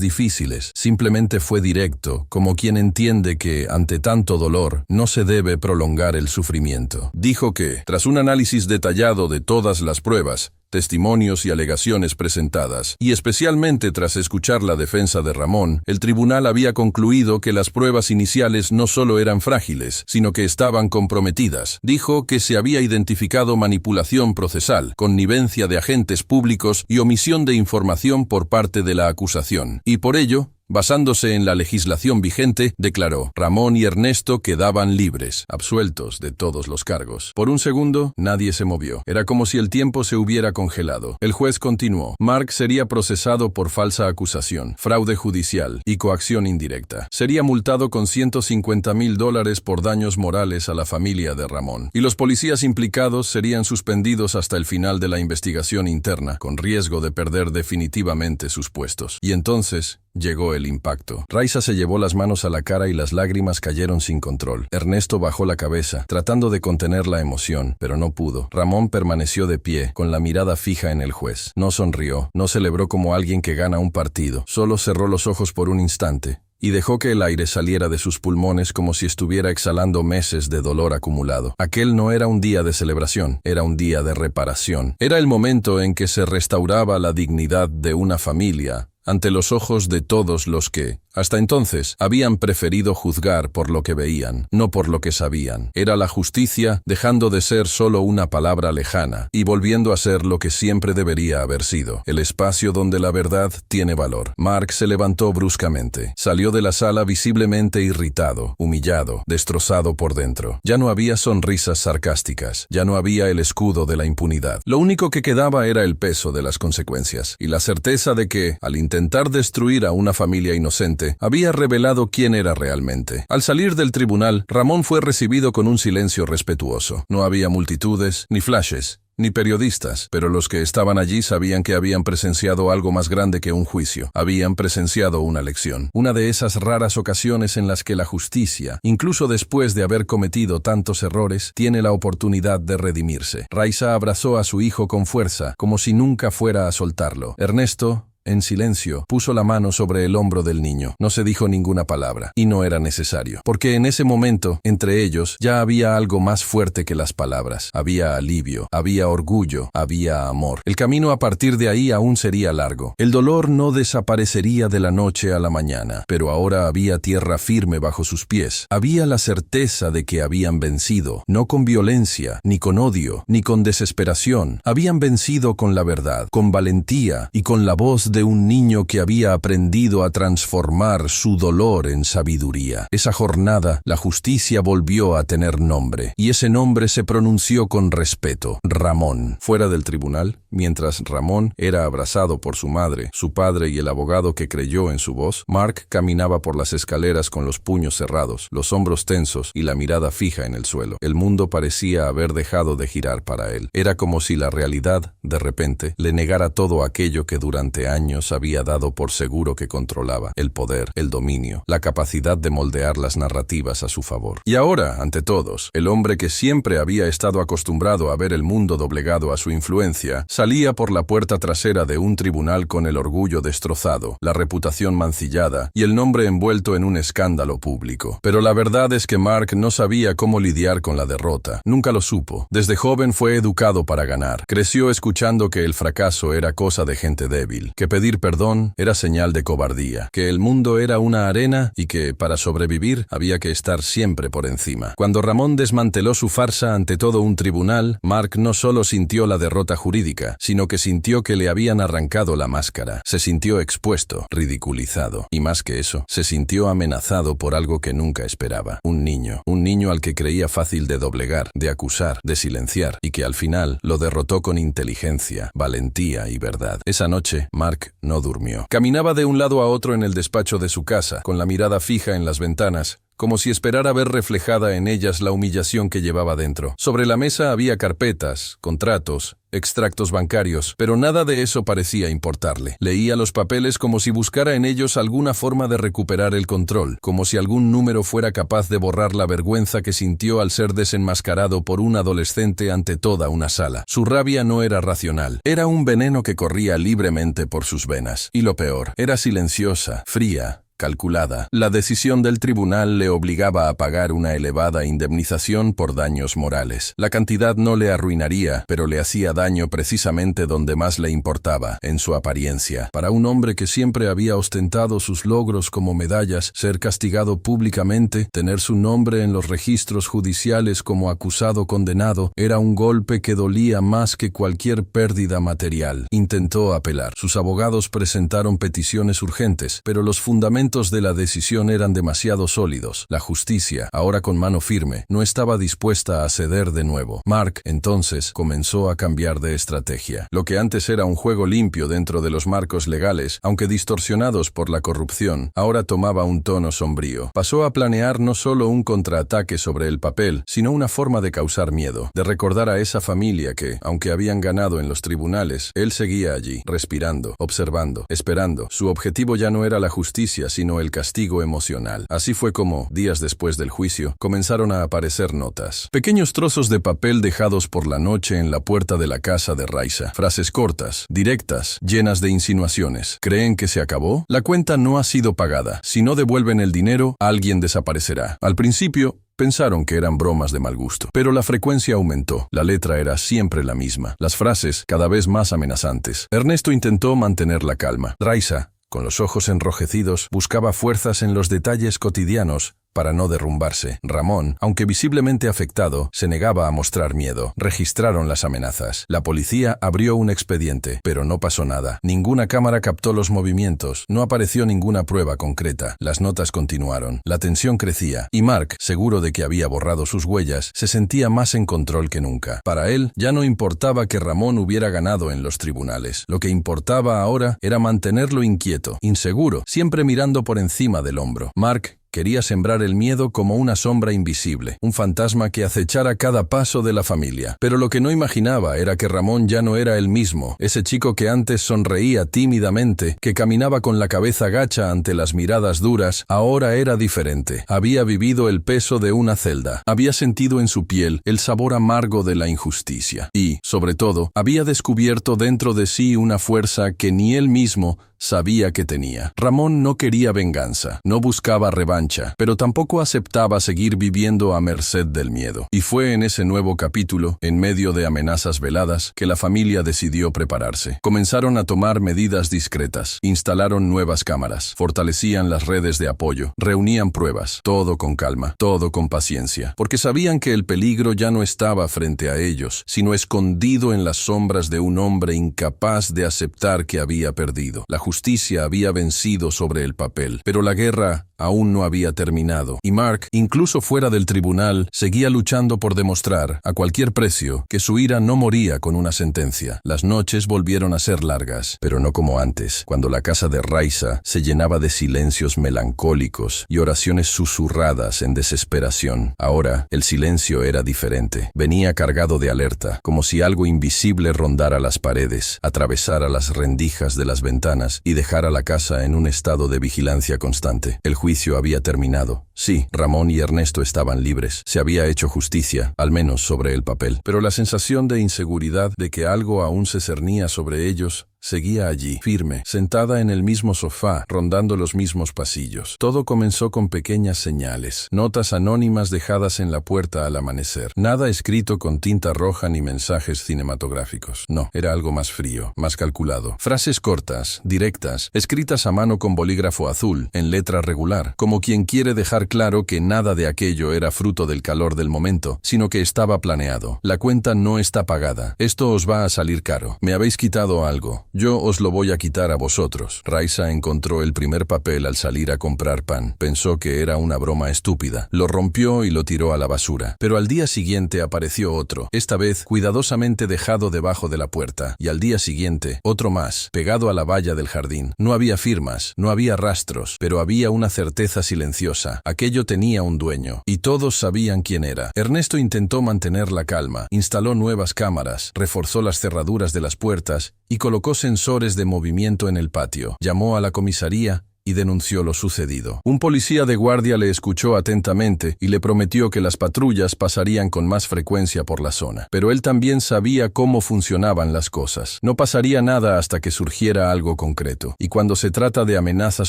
difíciles, simplemente fue directo, como quien entiende que, ante tanto dolor, no se debe prolongar el sufrimiento. Dijo que, tras un análisis detallado de todas las pruebas, testimonios y alegaciones presentadas, y especialmente tras escuchar la defensa de Ramón, el tribunal había concluido que las pruebas iniciales no solo eran frágiles, sino que estaban comprometidas. Dijo que se había identificado manipulación procesal, connivencia de agentes públicos y omisión de información por parte de la acusación, y por ello, basándose en la legislación vigente, declaró: Ramón y Ernesto quedaban libres, absueltos de todos los cargos. Por un segundo, nadie se movió. Era como si el tiempo se hubiera congelado. El juez continuó. Mark sería procesado por falsa acusación, fraude judicial y coacción indirecta. Sería multado con $150,000 por daños morales a la familia de Ramón. Y los policías implicados serían suspendidos hasta el final de la investigación interna, con riesgo de perder definitivamente sus puestos. Y entonces llegó el impacto. Raiza se llevó las manos a la cara y las lágrimas cayeron sin control. Ernesto bajó la cabeza, tratando de contener la emoción, pero no pudo. Ramón permaneció de pie, con la mirada fija en el juez. No sonrió, no celebró como alguien que gana un partido. Solo cerró los ojos por un instante y dejó que el aire saliera de sus pulmones como si estuviera exhalando meses de dolor acumulado. Aquel no era un día de celebración, era un día de reparación. Era el momento en que se restauraba la dignidad de una familia, ante los ojos de todos los que, hasta entonces, habían preferido juzgar por lo que veían, no por lo que sabían. Era la justicia dejando de ser solo una palabra lejana y volviendo a ser lo que siempre debería haber sido, el espacio donde la verdad tiene valor. Mark se levantó bruscamente. Salió de la sala visiblemente irritado, humillado, destrozado por dentro. Ya no había sonrisas sarcásticas, ya no había el escudo de la impunidad. Lo único que quedaba era el peso de las consecuencias y la certeza de que, al intentar destruir a una familia inocente, había revelado quién era realmente. Al salir del tribunal, Ramón fue recibido con un silencio respetuoso. No había multitudes, ni flashes, ni periodistas, pero los que estaban allí sabían que habían presenciado algo más grande que un juicio. Habían presenciado una lección. Una de esas raras ocasiones en las que la justicia, incluso después de haber cometido tantos errores, tiene la oportunidad de redimirse. Raiza abrazó a su hijo con fuerza, como si nunca fuera a soltarlo. Ernesto, en silencio, puso la mano sobre el hombro del niño. No se dijo ninguna palabra, y no era necesario, porque en ese momento, entre ellos, ya había algo más fuerte que las palabras. Había alivio, había orgullo, había amor. El camino a partir de ahí aún sería largo. El dolor no desaparecería de la noche a la mañana, pero ahora había tierra firme bajo sus pies. Había la certeza de que habían vencido, no con violencia, ni con odio, ni con desesperación. Habían vencido con la verdad, con valentía y con la voz de un niño que había aprendido a transformar su dolor en sabiduría. Esa jornada, la justicia volvió a tener nombre, y ese nombre se pronunció con respeto: Ramón. Fuera del tribunal, mientras Ramón era abrazado por su madre, su padre y el abogado que creyó en su voz, Mark caminaba por las escaleras con los puños cerrados, los hombros tensos y la mirada fija en el suelo. El mundo parecía haber dejado de girar para él. Era como si la realidad, de repente, le negara todo aquello que durante años había dado por seguro que controlaba: el poder, el dominio, la capacidad de moldear las narrativas a su favor. Y ahora, ante todos, el hombre que siempre había estado acostumbrado a ver el mundo doblegado a su influencia, salía por la puerta trasera de un tribunal con el orgullo destrozado, la reputación mancillada y el nombre envuelto en un escándalo público. Pero la verdad es que Mark no sabía cómo lidiar con la derrota. Nunca lo supo. Desde joven fue educado para ganar. Creció escuchando que el fracaso era cosa de gente débil, que pedir perdón era señal de cobardía, que el mundo era una arena y que, para sobrevivir, había que estar siempre por encima. Cuando Ramón desmanteló su farsa ante todo un tribunal, Mark no solo sintió la derrota jurídica, sino que sintió que le habían arrancado la máscara. Se sintió expuesto, ridiculizado, y más que eso, se sintió amenazado por algo que nunca esperaba. Un niño al que creía fácil de doblegar, de acusar, de silenciar, y que al final lo derrotó con inteligencia, valentía y verdad. Esa noche, Mark no durmió. Caminaba de un lado a otro en el despacho de su casa, con la mirada fija en las ventanas, como si esperara ver reflejada en ellas la humillación que llevaba dentro. Sobre la mesa había carpetas, contratos, extractos bancarios, pero nada de eso parecía importarle. Leía los papeles como si buscara en ellos alguna forma de recuperar el control, como si algún número fuera capaz de borrar la vergüenza que sintió al ser desenmascarado por un adolescente ante toda una sala. Su rabia no era racional, era un veneno que corría libremente por sus venas. Y lo peor, era silenciosa, fría, calculada. La decisión del tribunal le obligaba a pagar una elevada indemnización por daños morales. La cantidad no le arruinaría, pero le hacía daño precisamente donde más le importaba, en su apariencia. Para un hombre que siempre había ostentado sus logros como medallas, ser castigado públicamente, tener su nombre en los registros judiciales como acusado condenado, era un golpe que dolía más que cualquier pérdida material. Intentó apelar. Sus abogados presentaron peticiones urgentes, pero los fundamentos de la decisión eran demasiado sólidos. La justicia, ahora con mano firme, no estaba dispuesta a ceder de nuevo. Mark, entonces, comenzó a cambiar de estrategia. Lo que antes era un juego limpio dentro de los marcos legales, aunque distorsionados por la corrupción, ahora tomaba un tono sombrío. Pasó a planear no solo un contraataque sobre el papel, sino una forma de causar miedo, de recordar a esa familia que, aunque habían ganado en los tribunales, él seguía allí, respirando, observando, esperando. Su objetivo ya no era la justicia, sino el castigo emocional. Así fue como, días después del juicio, comenzaron a aparecer notas. Pequeños trozos de papel dejados por la noche en la puerta de la casa de Raiza. Frases cortas, directas, llenas de insinuaciones. ¿Creen que se acabó? La cuenta no ha sido pagada. Si no devuelven el dinero, alguien desaparecerá. Al principio, pensaron que eran bromas de mal gusto, pero la frecuencia aumentó. La letra era siempre la misma, las frases cada vez más amenazantes. Ernesto intentó mantener la calma. Raiza, Con los ojos enrojecidos, buscaba fuerzas en los detalles cotidianos para no derrumbarse. Ramón, aunque visiblemente afectado, se negaba a mostrar miedo. Registraron las amenazas. La policía abrió un expediente, pero no pasó nada. Ninguna cámara captó los movimientos. No apareció ninguna prueba concreta. Las notas continuaron. La tensión crecía, y Mark, seguro de que había borrado sus huellas, se sentía más en control que nunca. Para él, ya no importaba que Ramón hubiera ganado en los tribunales. Lo que importaba ahora era mantenerlo inquieto, inseguro, siempre mirando por encima del hombro. Mark quería sembrar el miedo como una sombra invisible, un fantasma que acechara cada paso de la familia. Pero lo que no imaginaba era que Ramón ya no era el mismo, ese chico que antes sonreía tímidamente, que caminaba con la cabeza gacha ante las miradas duras, ahora era diferente. Había vivido el peso de una celda, había sentido en su piel el sabor amargo de la injusticia y, sobre todo, había descubierto dentro de sí una fuerza que ni él mismo sabía que tenía. Ramón no quería venganza, no buscaba revancha, pero tampoco aceptaba seguir viviendo a merced del miedo. Y fue en ese nuevo capítulo, en medio de amenazas veladas, que la familia decidió prepararse. Comenzaron a tomar medidas discretas, instalaron nuevas cámaras, fortalecían las redes de apoyo, reunían pruebas, todo con calma, todo con paciencia, porque sabían que el peligro ya no estaba frente a ellos, sino escondido en las sombras de un hombre incapaz de aceptar que había perdido. La justicia había vencido sobre el papel, pero la guerra aún no había terminado, y Mark, incluso fuera del tribunal, seguía luchando por demostrar, a cualquier precio, que su ira no moría con una sentencia. Las noches volvieron a ser largas, pero no como antes, cuando la casa de Raisa se llenaba de silencios melancólicos y oraciones susurradas en desesperación. Ahora, el silencio era diferente. Venía cargado de alerta, como si algo invisible rondara las paredes, atravesara las rendijas de las ventanas y dejara la casa en un estado de vigilancia constante. El juicio había terminado. Sí, Ramón y Ernesto estaban libres. Se había hecho justicia, al menos sobre el papel. Pero la sensación de inseguridad de que algo aún se cernía sobre ellos seguía allí, firme, sentada en el mismo sofá, rondando los mismos pasillos. Todo comenzó con pequeñas señales, notas anónimas dejadas en la puerta al amanecer. Nada escrito con tinta roja ni mensajes cinematográficos. No, era algo más frío, más calculado. Frases cortas, directas, escritas a mano con bolígrafo azul, en letra regular, como quien quiere dejar claro que nada de aquello era fruto del calor del momento, sino que estaba planeado. La cuenta no está pagada. Esto os va a salir caro. Me habéis quitado algo. Yo os lo voy a quitar a vosotros. Raisa encontró el primer papel al salir a comprar pan. Pensó que era una broma estúpida. Lo rompió y lo tiró a la basura. Pero al día siguiente apareció otro, esta vez cuidadosamente dejado debajo de la puerta. Y al día siguiente, otro más, pegado a la valla del jardín. No había firmas, no había rastros, pero había una certeza silenciosa. Aquello tenía un dueño, y todos sabían quién era. Ernesto intentó mantener la calma, instaló nuevas cámaras, reforzó las cerraduras de las puertas y colocó sensores de movimiento en el patio. Llamó a la comisaría y denunció lo sucedido. Un policía de guardia le escuchó atentamente y le prometió que las patrullas pasarían con más frecuencia por la zona. Pero él también sabía cómo funcionaban las cosas. No pasaría nada hasta que surgiera algo concreto. Y cuando se trata de amenazas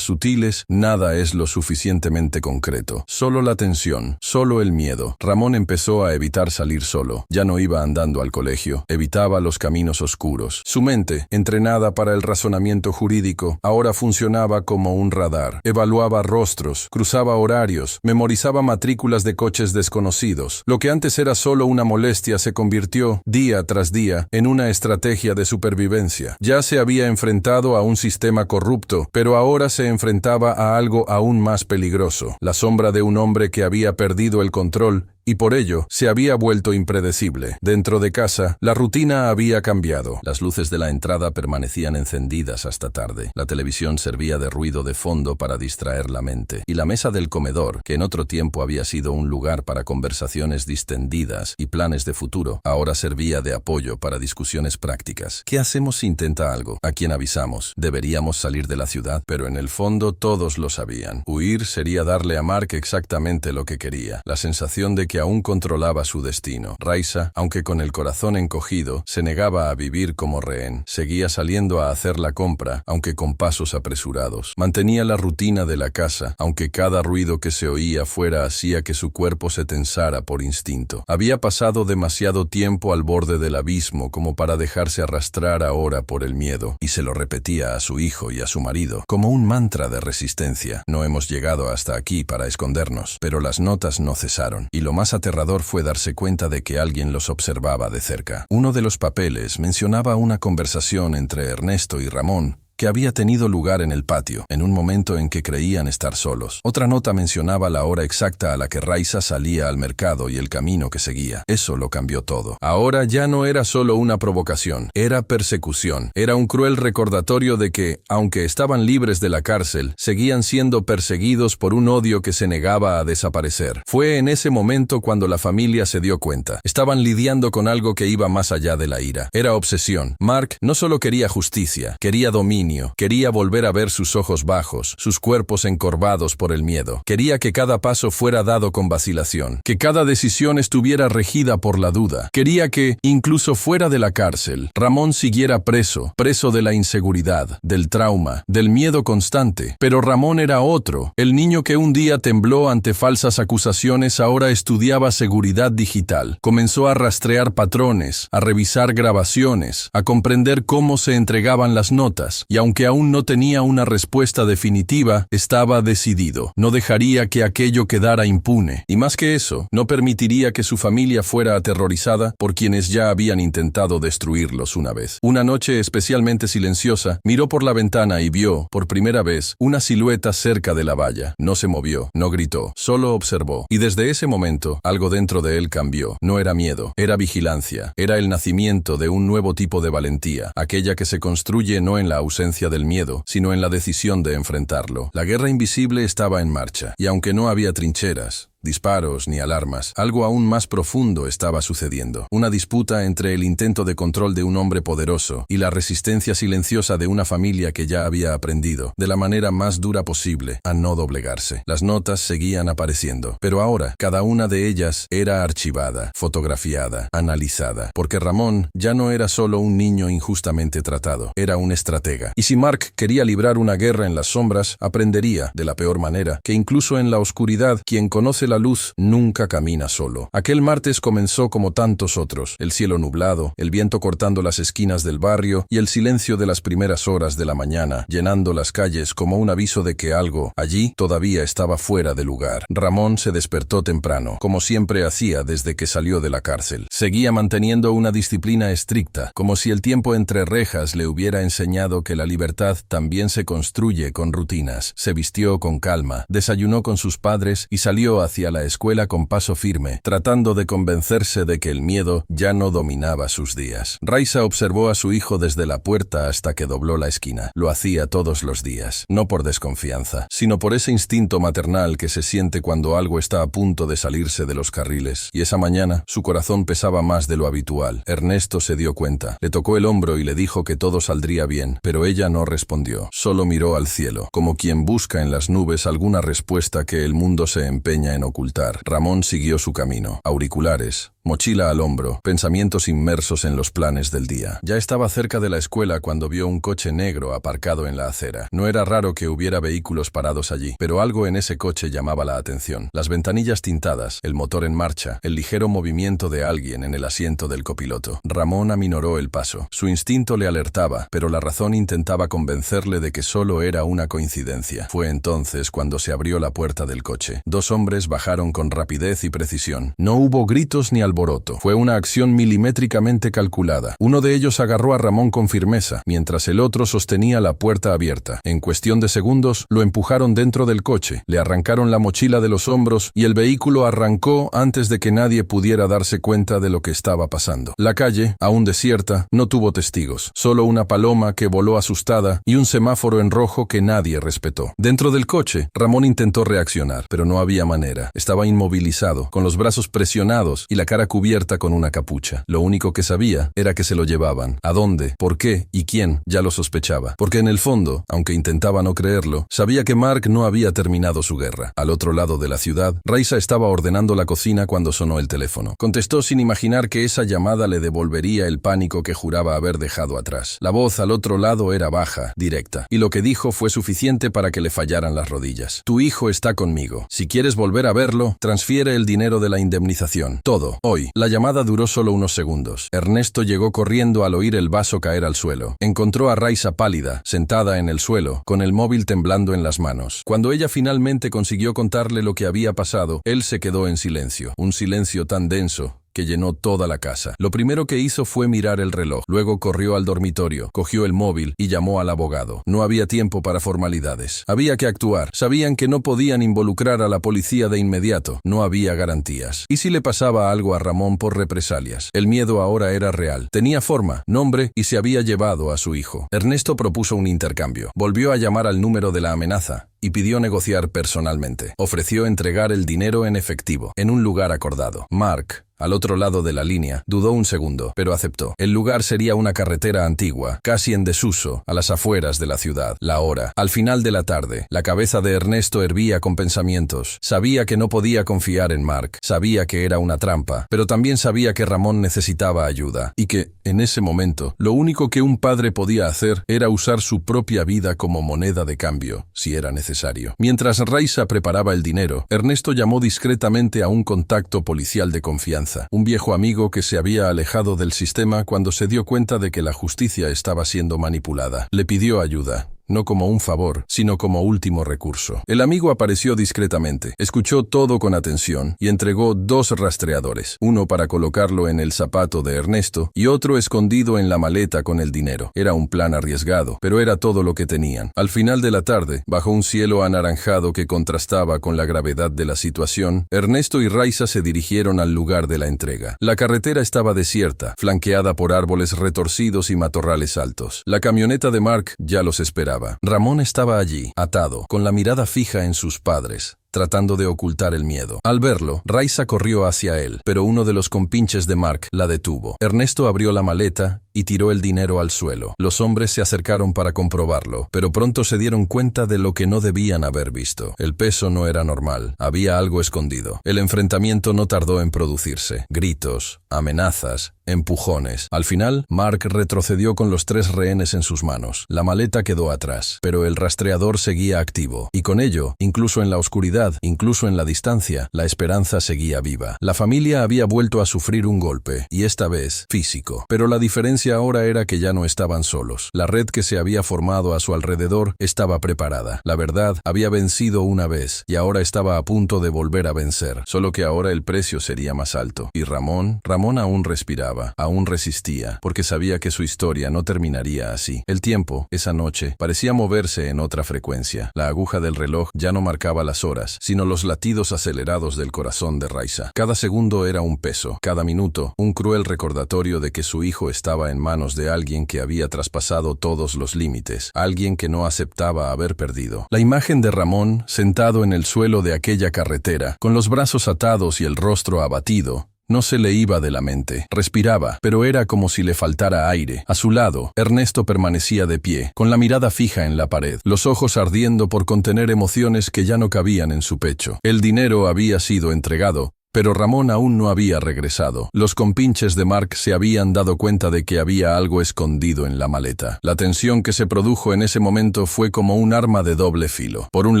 sutiles, nada es lo suficientemente concreto. Solo la tensión, solo el miedo. Ramón empezó a evitar salir solo. Ya no iba andando al colegio. Evitaba los caminos oscuros. Su mente, entrenada para el razonamiento jurídico, ahora funcionaba como un radar. Evaluaba rostros, cruzaba horarios, memorizaba matrículas de coches desconocidos. Lo que antes era solo una molestia se convirtió, día tras día, en una estrategia de supervivencia. Ya se había enfrentado a un sistema corrupto, pero ahora se enfrentaba a algo aún más peligroso, la sombra de un hombre que había perdido el control y por ello se había vuelto impredecible. Dentro de casa, la rutina había cambiado. Las luces de la entrada permanecían encendidas hasta tarde. La televisión servía de ruido de fondo para distraer la mente. Y la mesa del comedor, que en otro tiempo había sido un lugar para conversaciones distendidas y planes de futuro, ahora servía de apoyo para discusiones prácticas. ¿Qué hacemos si intenta algo? ¿A quién avisamos? ¿Deberíamos salir de la ciudad? Pero en el fondo todos lo sabían. Huir sería darle a Mark exactamente lo que quería. La sensación de que que aún controlaba su destino. Raiza, aunque con el corazón encogido, se negaba a vivir como rehén. Seguía saliendo a hacer la compra, aunque con pasos apresurados. Mantenía la rutina de la casa, aunque cada ruido que se oía fuera hacía que su cuerpo se tensara por instinto. Había pasado demasiado tiempo al borde del abismo como para dejarse arrastrar ahora por el miedo, y se lo repetía a su hijo y a su marido, como un mantra de resistencia. No hemos llegado hasta aquí para escondernos, pero las notas no cesaron, y lo más aterrador fue darse cuenta de que alguien los observaba de cerca. Uno de los papeles mencionaba una conversación entre Ernesto y Ramón, que había tenido lugar en el patio, en un momento en que creían estar solos. Otra nota mencionaba la hora exacta a la que Raiza salía al mercado y el camino que seguía. Eso lo cambió todo. Ahora ya no era solo una provocación, era persecución. Era un cruel recordatorio de que, aunque estaban libres de la cárcel, seguían siendo perseguidos por un odio que se negaba a desaparecer. Fue en ese momento cuando la familia se dio cuenta. Estaban lidiando con algo que iba más allá de la ira. Era obsesión. Mark no solo quería justicia, quería dominio. Quería volver a ver sus ojos bajos, sus cuerpos encorvados por el miedo. Quería que cada paso fuera dado con vacilación, que cada decisión estuviera regida por la duda. Quería que, incluso fuera de la cárcel, Ramón siguiera preso de la inseguridad, del trauma, del miedo constante. Pero Ramón era otro. El niño que un día tembló ante falsas acusaciones ahora estudiaba seguridad digital. Comenzó a rastrear patrones, a revisar grabaciones, a comprender cómo se entregaban las notas. Y aunque aún no tenía una respuesta definitiva, estaba decidido. No dejaría que aquello quedara impune. Y más que eso, no permitiría que su familia fuera aterrorizada por quienes ya habían intentado destruirlos una vez. Una noche especialmente silenciosa, miró por la ventana y vio, por primera vez, una silueta cerca de la valla. No se movió, no gritó, solo observó. Y desde ese momento, algo dentro de él cambió. No era miedo, era vigilancia. Era el nacimiento de un nuevo tipo de valentía, aquella que se construye no en la ausencia del miedo, sino en la decisión de enfrentarlo. La guerra invisible estaba en marcha, y aunque no había trincheras, disparos ni alarmas, algo aún más profundo estaba sucediendo. Una disputa entre el intento de control de un hombre poderoso y la resistencia silenciosa de una familia que ya había aprendido, de la manera más dura posible, a no doblegarse. Las notas seguían apareciendo, pero ahora cada una de ellas era archivada, fotografiada, analizada, porque Ramón ya no era solo un niño injustamente tratado, era un estratega. Y si Mark quería librar una guerra en las sombras, aprendería, de la peor manera, que incluso en la oscuridad, quien conoce la luz nunca camina solo. Aquel martes comenzó como tantos otros, el cielo nublado, el viento cortando las esquinas del barrio y el silencio de las primeras horas de la mañana, llenando las calles como un aviso de que algo allí todavía estaba fuera de lugar. Ramón se despertó temprano, como siempre hacía desde que salió de la cárcel. Seguía manteniendo una disciplina estricta, como si el tiempo entre rejas le hubiera enseñado que la libertad también se construye con rutinas. Se vistió con calma, desayunó con sus padres y salió hacia la escuela con paso firme, tratando de convencerse de que el miedo ya no dominaba sus días. Raiza observó a su hijo desde la puerta hasta que dobló la esquina. Lo hacía todos los días, no por desconfianza, sino por ese instinto maternal que se siente cuando algo está a punto de salirse de los carriles. Y esa mañana, su corazón pesaba más de lo habitual. Ernesto se dio cuenta, le tocó el hombro y le dijo que todo saldría bien, pero ella no respondió, solo miró al cielo, como quien busca en las nubes alguna respuesta que el mundo se empeña en ocultar. Ramón siguió su camino, auriculares, mochila al hombro, pensamientos inmersos en los planes del día. Ya estaba cerca de la escuela cuando vio un coche negro aparcado en la acera. No era raro que hubiera vehículos parados allí, pero algo en ese coche llamaba la atención. Las ventanillas tintadas, el motor en marcha, el ligero movimiento de alguien en el asiento del copiloto. Ramón aminoró el paso. Su instinto le alertaba, pero la razón intentaba convencerle de que solo era una coincidencia. Fue entonces cuando se abrió la puerta del coche. Dos hombres bajaron con rapidez y precisión. No hubo gritos ni alboroto. Fue una acción milimétricamente calculada. Uno de ellos agarró a Ramón con firmeza, mientras el otro sostenía la puerta abierta. En cuestión de segundos, lo empujaron dentro del coche, le arrancaron la mochila de los hombros y el vehículo arrancó antes de que nadie pudiera darse cuenta de lo que estaba pasando. La calle, aún desierta, no tuvo testigos, solo una paloma que voló asustada y un semáforo en rojo que nadie respetó. Dentro del coche, Ramón intentó reaccionar, pero no había manera. Estaba inmovilizado, con los brazos presionados y la cara cara cubierta con una capucha. Lo único que sabía era que se lo llevaban. ¿A dónde? ¿Por qué? ¿Y quién? Ya lo sospechaba. Porque en el fondo, aunque intentaba no creerlo, sabía que Mark no había terminado su guerra. Al otro lado de la ciudad, Raisa estaba ordenando la cocina cuando sonó el teléfono. Contestó sin imaginar que esa llamada le devolvería el pánico que juraba haber dejado atrás. La voz al otro lado era baja, directa, y lo que dijo fue suficiente para que le fallaran las rodillas. Tu hijo está conmigo. Si quieres volver a verlo, transfiere el dinero de la indemnización. Todo, hoy. La llamada duró solo unos segundos. Ernesto llegó corriendo al oír el vaso caer al suelo. Encontró a Raisa pálida, sentada en el suelo, con el móvil temblando en las manos. Cuando ella finalmente consiguió contarle lo que había pasado, él se quedó en silencio. Un silencio tan denso que llenó toda la casa. Lo primero que hizo fue mirar el reloj. Luego corrió al dormitorio, cogió el móvil y llamó al abogado. No había tiempo para formalidades. Había que actuar. Sabían que no podían involucrar a la policía de inmediato. No había garantías. ¿Y si le pasaba algo a Ramón por represalias? El miedo ahora era real. Tenía forma, nombre y se había llevado a su hijo. Ernesto propuso un intercambio. Volvió a llamar al número de la amenaza y pidió negociar personalmente. Ofreció entregar el dinero en efectivo, en un lugar acordado. Mark, al otro lado de la línea, dudó un segundo, pero aceptó. El lugar sería una carretera antigua, casi en desuso, a las afueras de la ciudad. La hora, al final de la tarde. La cabeza de Ernesto hervía con pensamientos. Sabía que no podía confiar en Mark, sabía que era una trampa, pero también sabía que Ramón necesitaba ayuda, y que, en ese momento, lo único que un padre podía hacer era usar su propia vida como moneda de cambio, si era necesario. Mientras Raisa preparaba el dinero, Ernesto llamó discretamente a un contacto policial de confianza. Un viejo amigo que se había alejado del sistema cuando se dio cuenta de que la justicia estaba siendo manipulada. Le pidió ayuda. No como un favor, sino como último recurso. El amigo apareció discretamente, escuchó todo con atención y entregó 2 rastreadores, uno para colocarlo en el zapato de Ernesto y otro escondido en la maleta con el dinero. Era un plan arriesgado, pero era todo lo que tenían. Al final de la tarde, bajo un cielo anaranjado que contrastaba con la gravedad de la situación, Ernesto y Raisa se dirigieron al lugar de la entrega. La carretera estaba desierta, flanqueada por árboles retorcidos y matorrales altos. La camioneta de Mark ya los esperaba. Ramón estaba allí, atado, con la mirada fija en sus padres, tratando de ocultar el miedo. Al verlo, Raisa corrió hacia él, pero uno de los compinches de Mark la detuvo. Ernesto abrió la maleta y tiró el dinero al suelo. Los hombres se acercaron para comprobarlo, pero pronto se dieron cuenta de lo que no debían haber visto. El peso no era normal, había algo escondido. El enfrentamiento no tardó en producirse. Gritos, amenazas, empujones. Al final, Mark retrocedió con los 3 rehenes en sus manos. La maleta quedó atrás, pero el rastreador seguía activo, y con ello, incluso en la oscuridad, incluso en la distancia, la esperanza seguía viva. La familia había vuelto a sufrir un golpe, y esta vez, físico. Pero la diferencia ahora era que ya no estaban solos. La red que se había formado a su alrededor estaba preparada. La verdad había vencido una vez, y ahora estaba a punto de volver a vencer. Solo que ahora el precio sería más alto. Y Ramón aún respiraba, aún resistía, porque sabía que su historia no terminaría así. El tiempo, esa noche, parecía moverse en otra frecuencia. La aguja del reloj ya no marcaba las horas, sino los latidos acelerados del corazón de Raisa. Cada segundo era un peso, cada minuto un cruel recordatorio de que su hijo estaba en manos de alguien que había traspasado todos los límites, alguien que no aceptaba haber perdido. La imagen de Ramón, sentado en el suelo de aquella carretera, con los brazos atados y el rostro abatido, no se le iba de la mente. Respiraba, pero era como si le faltara aire. A su lado, Ernesto permanecía de pie, con la mirada fija en la pared, los ojos ardiendo por contener emociones que ya no cabían en su pecho. El dinero había sido entregado, pero Ramón aún no había regresado. Los compinches de Mark se habían dado cuenta de que había algo escondido en la maleta. La tensión que se produjo en ese momento fue como un arma de doble filo. Por un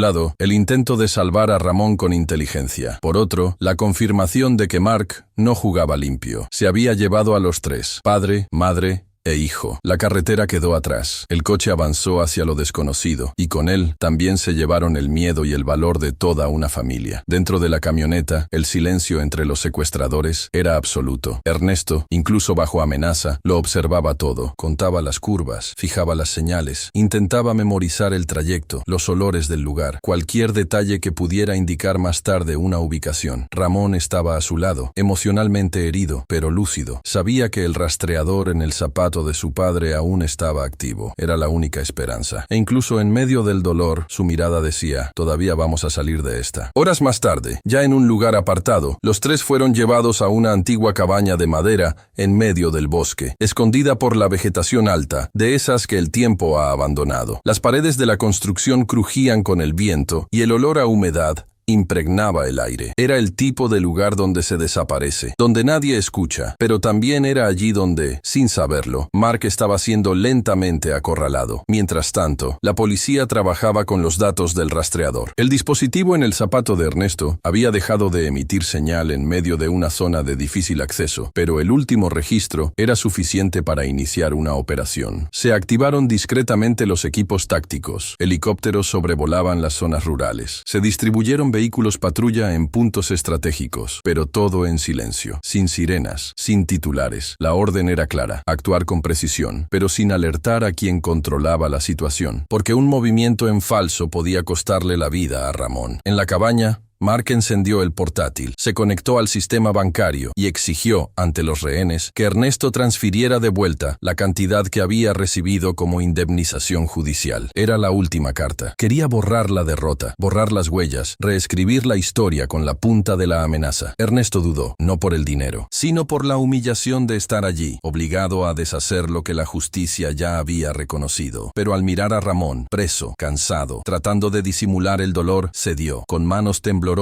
lado, el intento de salvar a Ramón con inteligencia. Por otro, la confirmación de que Mark no jugaba limpio. Se había llevado a los 3, padre, madre e hijo. La carretera quedó atrás. El coche avanzó hacia lo desconocido, y con él también se llevaron el miedo y el valor de toda una familia. Dentro de la camioneta, el silencio entre los secuestradores era absoluto. Ernesto, incluso bajo amenaza, lo observaba todo. Contaba las curvas, fijaba las señales, intentaba memorizar el trayecto, los olores del lugar, cualquier detalle que pudiera indicar más tarde una ubicación. Ramón estaba a su lado, emocionalmente herido, pero lúcido. Sabía que el rastreador en el zapato olfato de su padre aún estaba activo. Era la única esperanza. E incluso en medio del dolor, su mirada decía, todavía vamos a salir de esta. Horas más tarde, ya en un lugar apartado, los tres fueron llevados a una antigua cabaña de madera en medio del bosque, escondida por la vegetación alta, de esas que el tiempo ha abandonado. Las paredes de la construcción crujían con el viento y el olor a humedad impregnaba el aire. Era el tipo de lugar donde se desaparece, donde nadie escucha, pero también era allí donde, sin saberlo, Mark estaba siendo lentamente acorralado. Mientras tanto, la policía trabajaba con los datos del rastreador. El dispositivo en el zapato de Ernesto había dejado de emitir señal en medio de una zona de difícil acceso, pero el último registro era suficiente para iniciar una operación. Se activaron discretamente los equipos tácticos. Helicópteros sobrevolaban las zonas rurales. Se distribuyeron vehículos patrulla en puntos estratégicos, pero todo en silencio, sin sirenas, sin titulares. La orden era clara, actuar con precisión, pero sin alertar a quien controlaba la situación, porque un movimiento en falso podía costarle la vida a Ramón. En la cabaña, Mark encendió el portátil, se conectó al sistema bancario y exigió, ante los rehenes, que Ernesto transfiriera de vuelta la cantidad que había recibido como indemnización judicial. Era la última carta. Quería borrar la derrota, borrar las huellas, reescribir la historia con la punta de la amenaza. Ernesto dudó, no por el dinero, sino por la humillación de estar allí, obligado a deshacer lo que la justicia ya había reconocido. Pero al mirar a Ramón, preso, cansado, tratando de disimular el dolor, cedió. Con manos temblorosas,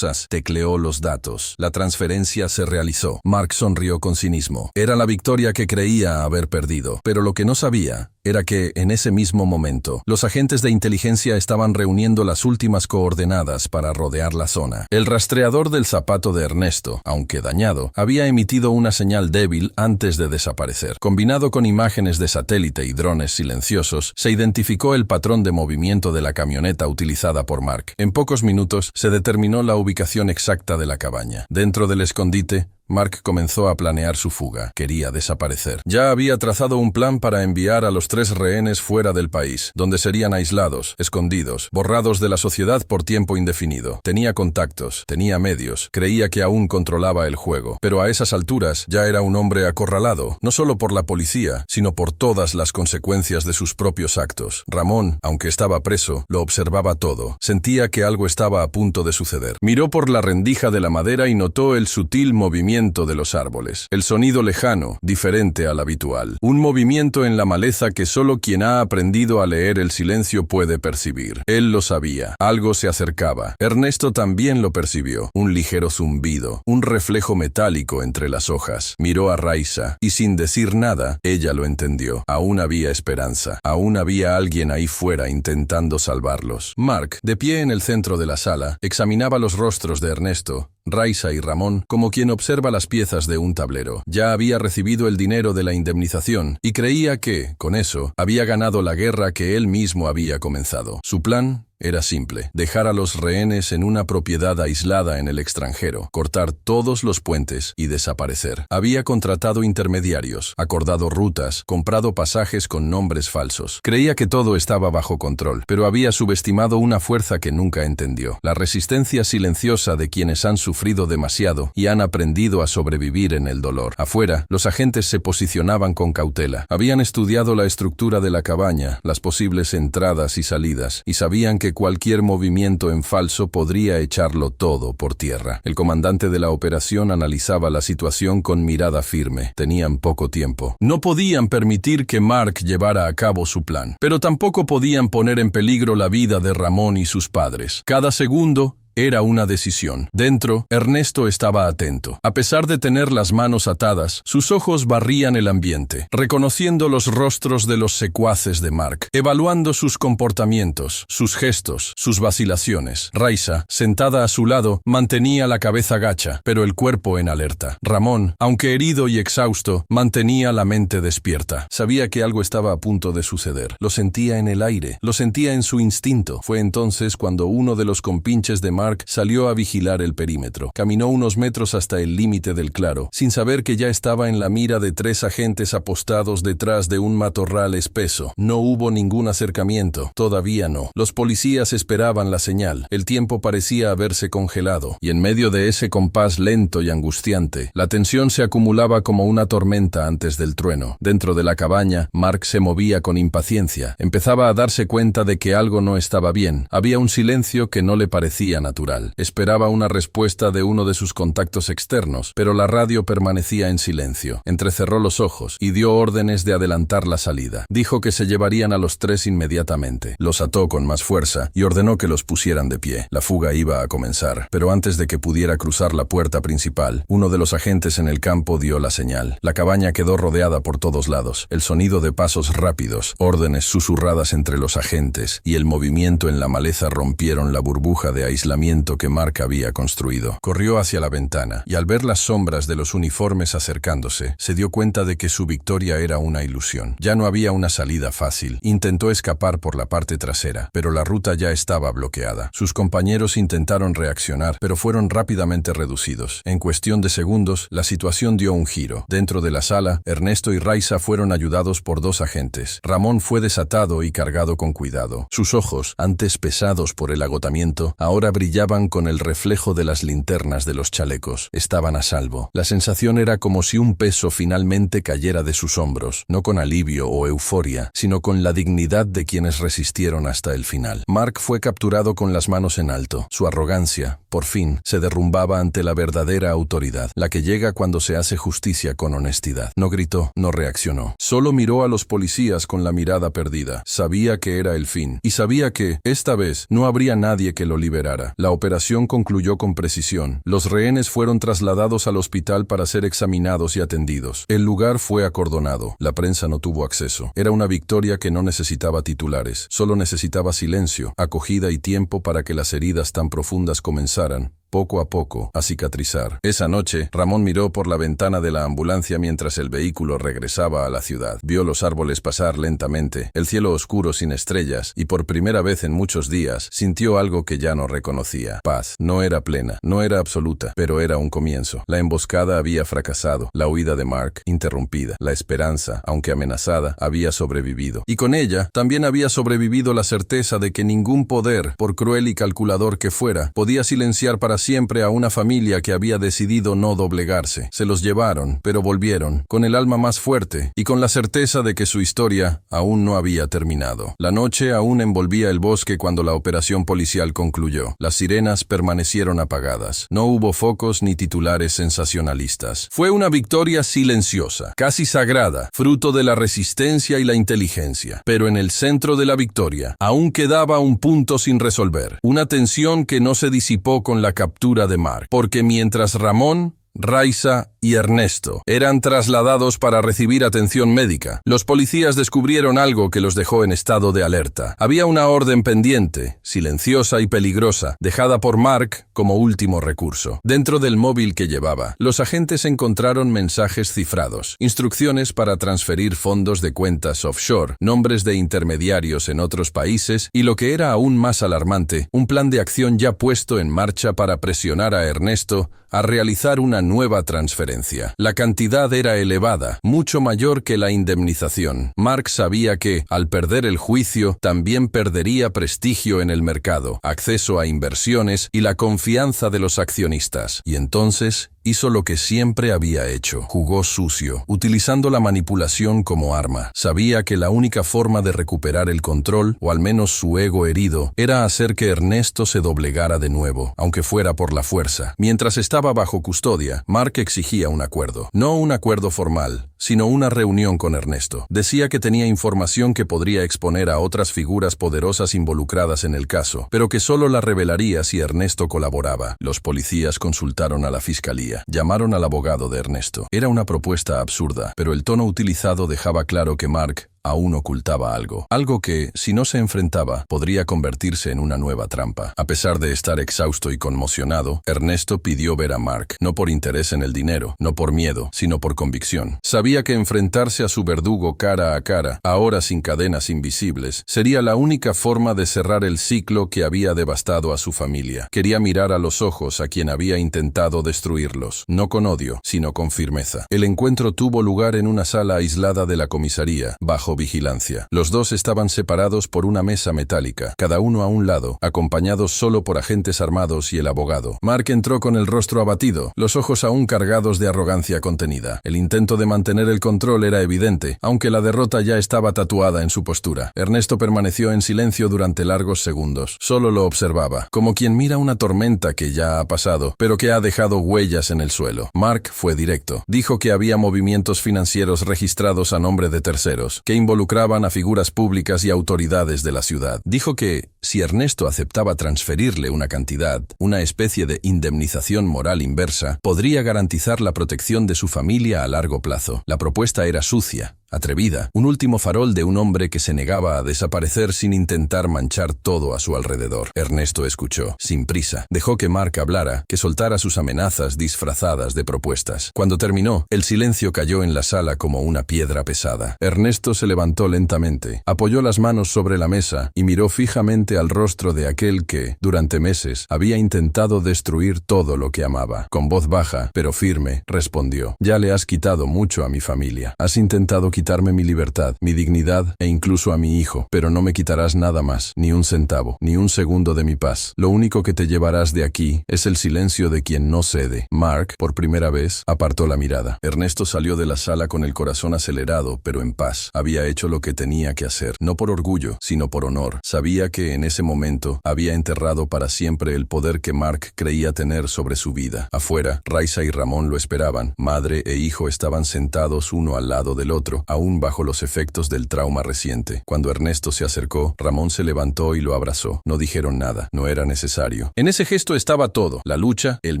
tecleó los datos. La transferencia se realizó. Mark sonrió con cinismo. Era la victoria que creía haber perdido, pero lo que no sabía era que, en ese mismo momento, los agentes de inteligencia estaban reuniendo las últimas coordenadas para rodear la zona. El rastreador del zapato de Ernesto, aunque dañado, había emitido una señal débil antes de desaparecer. Combinado con imágenes de satélite y drones silenciosos, se identificó el patrón de movimiento de la camioneta utilizada por Mark. En pocos minutos, se determinó la ubicación exacta de la cabaña. Dentro del escondite, Mark comenzó a planear su fuga. Quería desaparecer. Ya había trazado un plan para enviar a los tres rehenes fuera del país, donde serían aislados, escondidos, borrados de la sociedad por tiempo indefinido. Tenía contactos, tenía medios, creía que aún controlaba el juego. Pero a esas alturas ya era un hombre acorralado, no solo por la policía, sino por todas las consecuencias de sus propios actos. Ramón, aunque estaba preso, lo observaba todo. Sentía que algo estaba a punto de suceder. Miró por la rendija de la madera y notó el sutil movimiento de los árboles. El sonido lejano, diferente al habitual. Un movimiento en la maleza que solo quien ha aprendido a leer el silencio puede percibir. Él lo sabía. Algo se acercaba. Ernesto también lo percibió. Un ligero zumbido, un reflejo metálico entre las hojas. Miró a Raiza y sin decir nada, ella lo entendió. Aún había esperanza. Aún había alguien ahí fuera intentando salvarlos. Mark, de pie en el centro de la sala, examinaba los rostros de Ernesto, Raiza y Ramón como quien observa las piezas de un tablero. Ya había recibido el dinero de la indemnización y creía que, con eso, había ganado la guerra que él mismo había comenzado. Su plan era simple: dejar a los rehenes en una propiedad aislada en el extranjero, cortar todos los puentes y desaparecer. Había contratado intermediarios, acordado rutas, comprado pasajes con nombres falsos. Creía que todo estaba bajo control, pero había subestimado una fuerza que nunca entendió: la resistencia silenciosa de quienes han sufrido demasiado y han aprendido a sobrevivir en el dolor. Afuera, los agentes se posicionaban con cautela. Habían estudiado la estructura de la cabaña, las posibles entradas y salidas, y sabían que cualquier movimiento en falso podría echarlo todo por tierra. El comandante de la operación analizaba la situación con mirada firme. Tenían poco tiempo. No podían permitir que Mark llevara a cabo su plan, pero tampoco podían poner en peligro la vida de Ramón y sus padres. Cada segundo era una decisión. Dentro, Ernesto estaba atento. A pesar de tener las manos atadas, sus ojos barrían el ambiente, reconociendo los rostros de los secuaces de Mark, evaluando sus comportamientos, sus gestos, sus vacilaciones. Raiza, sentada a su lado, mantenía la cabeza gacha, pero el cuerpo en alerta. Ramón, aunque herido y exhausto, mantenía la mente despierta. Sabía que algo estaba a punto de suceder. Lo sentía en el aire, lo sentía en su instinto. Fue entonces cuando uno de los compinches de Mark Mark salió a vigilar el perímetro. Caminó unos metros hasta el límite del claro, sin saber que ya estaba en la mira de 3 agentes apostados detrás de un matorral espeso. No hubo ningún acercamiento. Todavía no. Los policías esperaban la señal. El tiempo parecía haberse congelado, y en medio de ese compás lento y angustiante, la tensión se acumulaba como una tormenta antes del trueno. Dentro de la cabaña, Mark se movía con impaciencia. Empezaba a darse cuenta de que algo no estaba bien. Había un silencio que no le parecía natural. Esperaba una respuesta de uno de sus contactos externos, pero la radio permanecía en silencio. Entrecerró los ojos y dio órdenes de adelantar la salida. Dijo que se llevarían a los 3 inmediatamente. Los ató con más fuerza y ordenó que los pusieran de pie. La fuga iba a comenzar, pero antes de que pudiera cruzar la puerta principal, uno de los agentes en el campo dio la señal. La cabaña quedó rodeada por todos lados. El sonido de pasos rápidos, órdenes susurradas entre los agentes y el movimiento en la maleza rompieron la burbuja de aislamiento que Mark había construido. Corrió hacia la ventana y al ver las sombras de los uniformes acercándose, se dio cuenta de que su victoria era una ilusión. Ya no había una salida fácil. Intentó escapar por la parte trasera, pero la ruta ya estaba bloqueada. Sus compañeros intentaron reaccionar, pero fueron rápidamente reducidos. En cuestión de segundos, la situación dio un giro. Dentro de la sala, Ernesto y Raiza fueron ayudados por 2 agentes. Ramón fue desatado y cargado con cuidado. Sus ojos, antes pesados por el agotamiento, ahora brillaban con el reflejo de las linternas de los chalecos. Estaban a salvo. La sensación era como si un peso finalmente cayera de sus hombros, no con alivio o euforia, sino con la dignidad de quienes resistieron hasta el final. Mark fue capturado con las manos en alto. Su arrogancia, por fin, se derrumbaba ante la verdadera autoridad, la que llega cuando se hace justicia con honestidad. No gritó, no reaccionó. Solo miró a los policías con la mirada perdida. Sabía que era el fin, y sabía que, esta vez, no habría nadie que lo liberara. La operación concluyó con precisión. Los rehenes fueron trasladados al hospital para ser examinados y atendidos. El lugar fue acordonado. La prensa no tuvo acceso. Era una victoria que no necesitaba titulares. Solo necesitaba silencio, acogida y tiempo para que las heridas tan profundas comenzaran, poco a poco, a cicatrizar. Esa noche, Ramón miró por la ventana de la ambulancia mientras el vehículo regresaba a la ciudad. Vio los árboles pasar lentamente, el cielo oscuro sin estrellas, y por primera vez en muchos días, sintió algo que ya no reconocía. Paz. No era plena, no era absoluta, pero era un comienzo. La emboscada había fracasado, la huida de Mark, interrumpida. La esperanza, aunque amenazada, había sobrevivido. Y con ella, también había sobrevivido la certeza de que ningún poder, por cruel y calculador que fuera, podía silenciar para siempre a una familia que había decidido no doblegarse. Se los llevaron, pero volvieron, con el alma más fuerte y con la certeza de que su historia aún no había terminado. La noche aún envolvía el bosque cuando la operación policial concluyó. Las sirenas permanecieron apagadas. No hubo focos ni titulares sensacionalistas. Fue una victoria silenciosa, casi sagrada, fruto de la resistencia y la inteligencia. Pero en el centro de la victoria aún quedaba un punto sin resolver, una tensión que no se disipó con la captura de Mark, porque mientras Ramón, Raiza y Ernesto eran trasladados para recibir atención médica, los policías descubrieron algo que los dejó en estado de alerta. Había una orden pendiente, silenciosa y peligrosa, dejada por Mark como último recurso. Dentro del móvil que llevaba, los agentes encontraron mensajes cifrados, instrucciones para transferir fondos de cuentas offshore, nombres de intermediarios en otros países y, lo que era aún más alarmante, un plan de acción ya puesto en marcha para presionar a Ernesto a realizar una nueva transferencia. La cantidad era elevada, mucho mayor que la indemnización. Mark sabía que, al perder el juicio, también perdería prestigio en el mercado, acceso a inversiones y la confianza de los accionistas. Y entonces hizo lo que siempre había hecho. Jugó sucio, utilizando la manipulación como arma. Sabía que la única forma de recuperar el control, o al menos su ego herido, era hacer que Ernesto se doblegara de nuevo, aunque fuera por la fuerza. Mientras estaba bajo custodia, Mark exigía un acuerdo. No un acuerdo formal, sino una reunión con Ernesto. Decía que tenía información que podría exponer a otras figuras poderosas involucradas en el caso, pero que solo la revelaría si Ernesto colaboraba. Los policías consultaron a la fiscalía. Llamaron al abogado de Ernesto. Era una propuesta absurda, pero el tono utilizado dejaba claro que Mark aún ocultaba algo. Algo que, si no se enfrentaba, podría convertirse en una nueva trampa. A pesar de estar exhausto y conmocionado, Ernesto pidió ver a Mark, no por interés en el dinero, no por miedo, sino por convicción. Sabía que enfrentarse a su verdugo cara a cara, ahora sin cadenas invisibles, sería la única forma de cerrar el ciclo que había devastado a su familia. Quería mirar a los ojos a quien había intentado destruirlos, no con odio, sino con firmeza. El encuentro tuvo lugar en una sala aislada de la comisaría, bajo vigilancia. Los dos estaban separados por una mesa metálica, cada uno a un lado, acompañados solo por agentes armados y el abogado. Mark entró con el rostro abatido, los ojos aún cargados de arrogancia contenida. El intento de mantener el control era evidente, aunque la derrota ya estaba tatuada en su postura. Ernesto permaneció en silencio durante largos segundos. Solo lo observaba, como quien mira una tormenta que ya ha pasado, pero que ha dejado huellas en el suelo. Mark fue directo. Dijo que había movimientos financieros registrados a nombre de terceros, que involucraban a figuras públicas y autoridades de la ciudad. Dijo que, si Ernesto aceptaba transferirle una cantidad, una especie de indemnización moral inversa, podría garantizar la protección de su familia a largo plazo. La propuesta era sucia, atrevida, un último farol de un hombre que se negaba a desaparecer sin intentar manchar todo a su alrededor. Ernesto escuchó, sin prisa. Dejó que Mark hablara, que soltara sus amenazas disfrazadas de propuestas. Cuando terminó, el silencio cayó en la sala como una piedra pesada. Ernesto se levantó lentamente, apoyó las manos sobre la mesa y miró fijamente al rostro de aquel que, durante meses, había intentado destruir todo lo que amaba. Con voz baja, pero firme, respondió: «Ya le has quitado mucho a mi familia. Has intentado quitarme mi libertad, mi dignidad e incluso a mi hijo, pero no me quitarás nada más, ni un centavo, ni un segundo de mi paz. Lo único que te llevarás de aquí es el silencio de quien no cede». Mark, por primera vez, apartó la mirada. Ernesto salió de la sala con el corazón acelerado, pero en paz. Había hecho lo que tenía que hacer, no por orgullo, sino por honor. Sabía que en ese momento había enterrado para siempre el poder que Mark creía tener sobre su vida. Afuera, Raiza y Ramón lo esperaban. Madre e hijo estaban sentados uno al lado del otro, aún bajo los efectos del trauma reciente. Cuando Ernesto se acercó, Ramón se levantó y lo abrazó. No dijeron nada, no era necesario. En ese gesto estaba todo: la lucha, el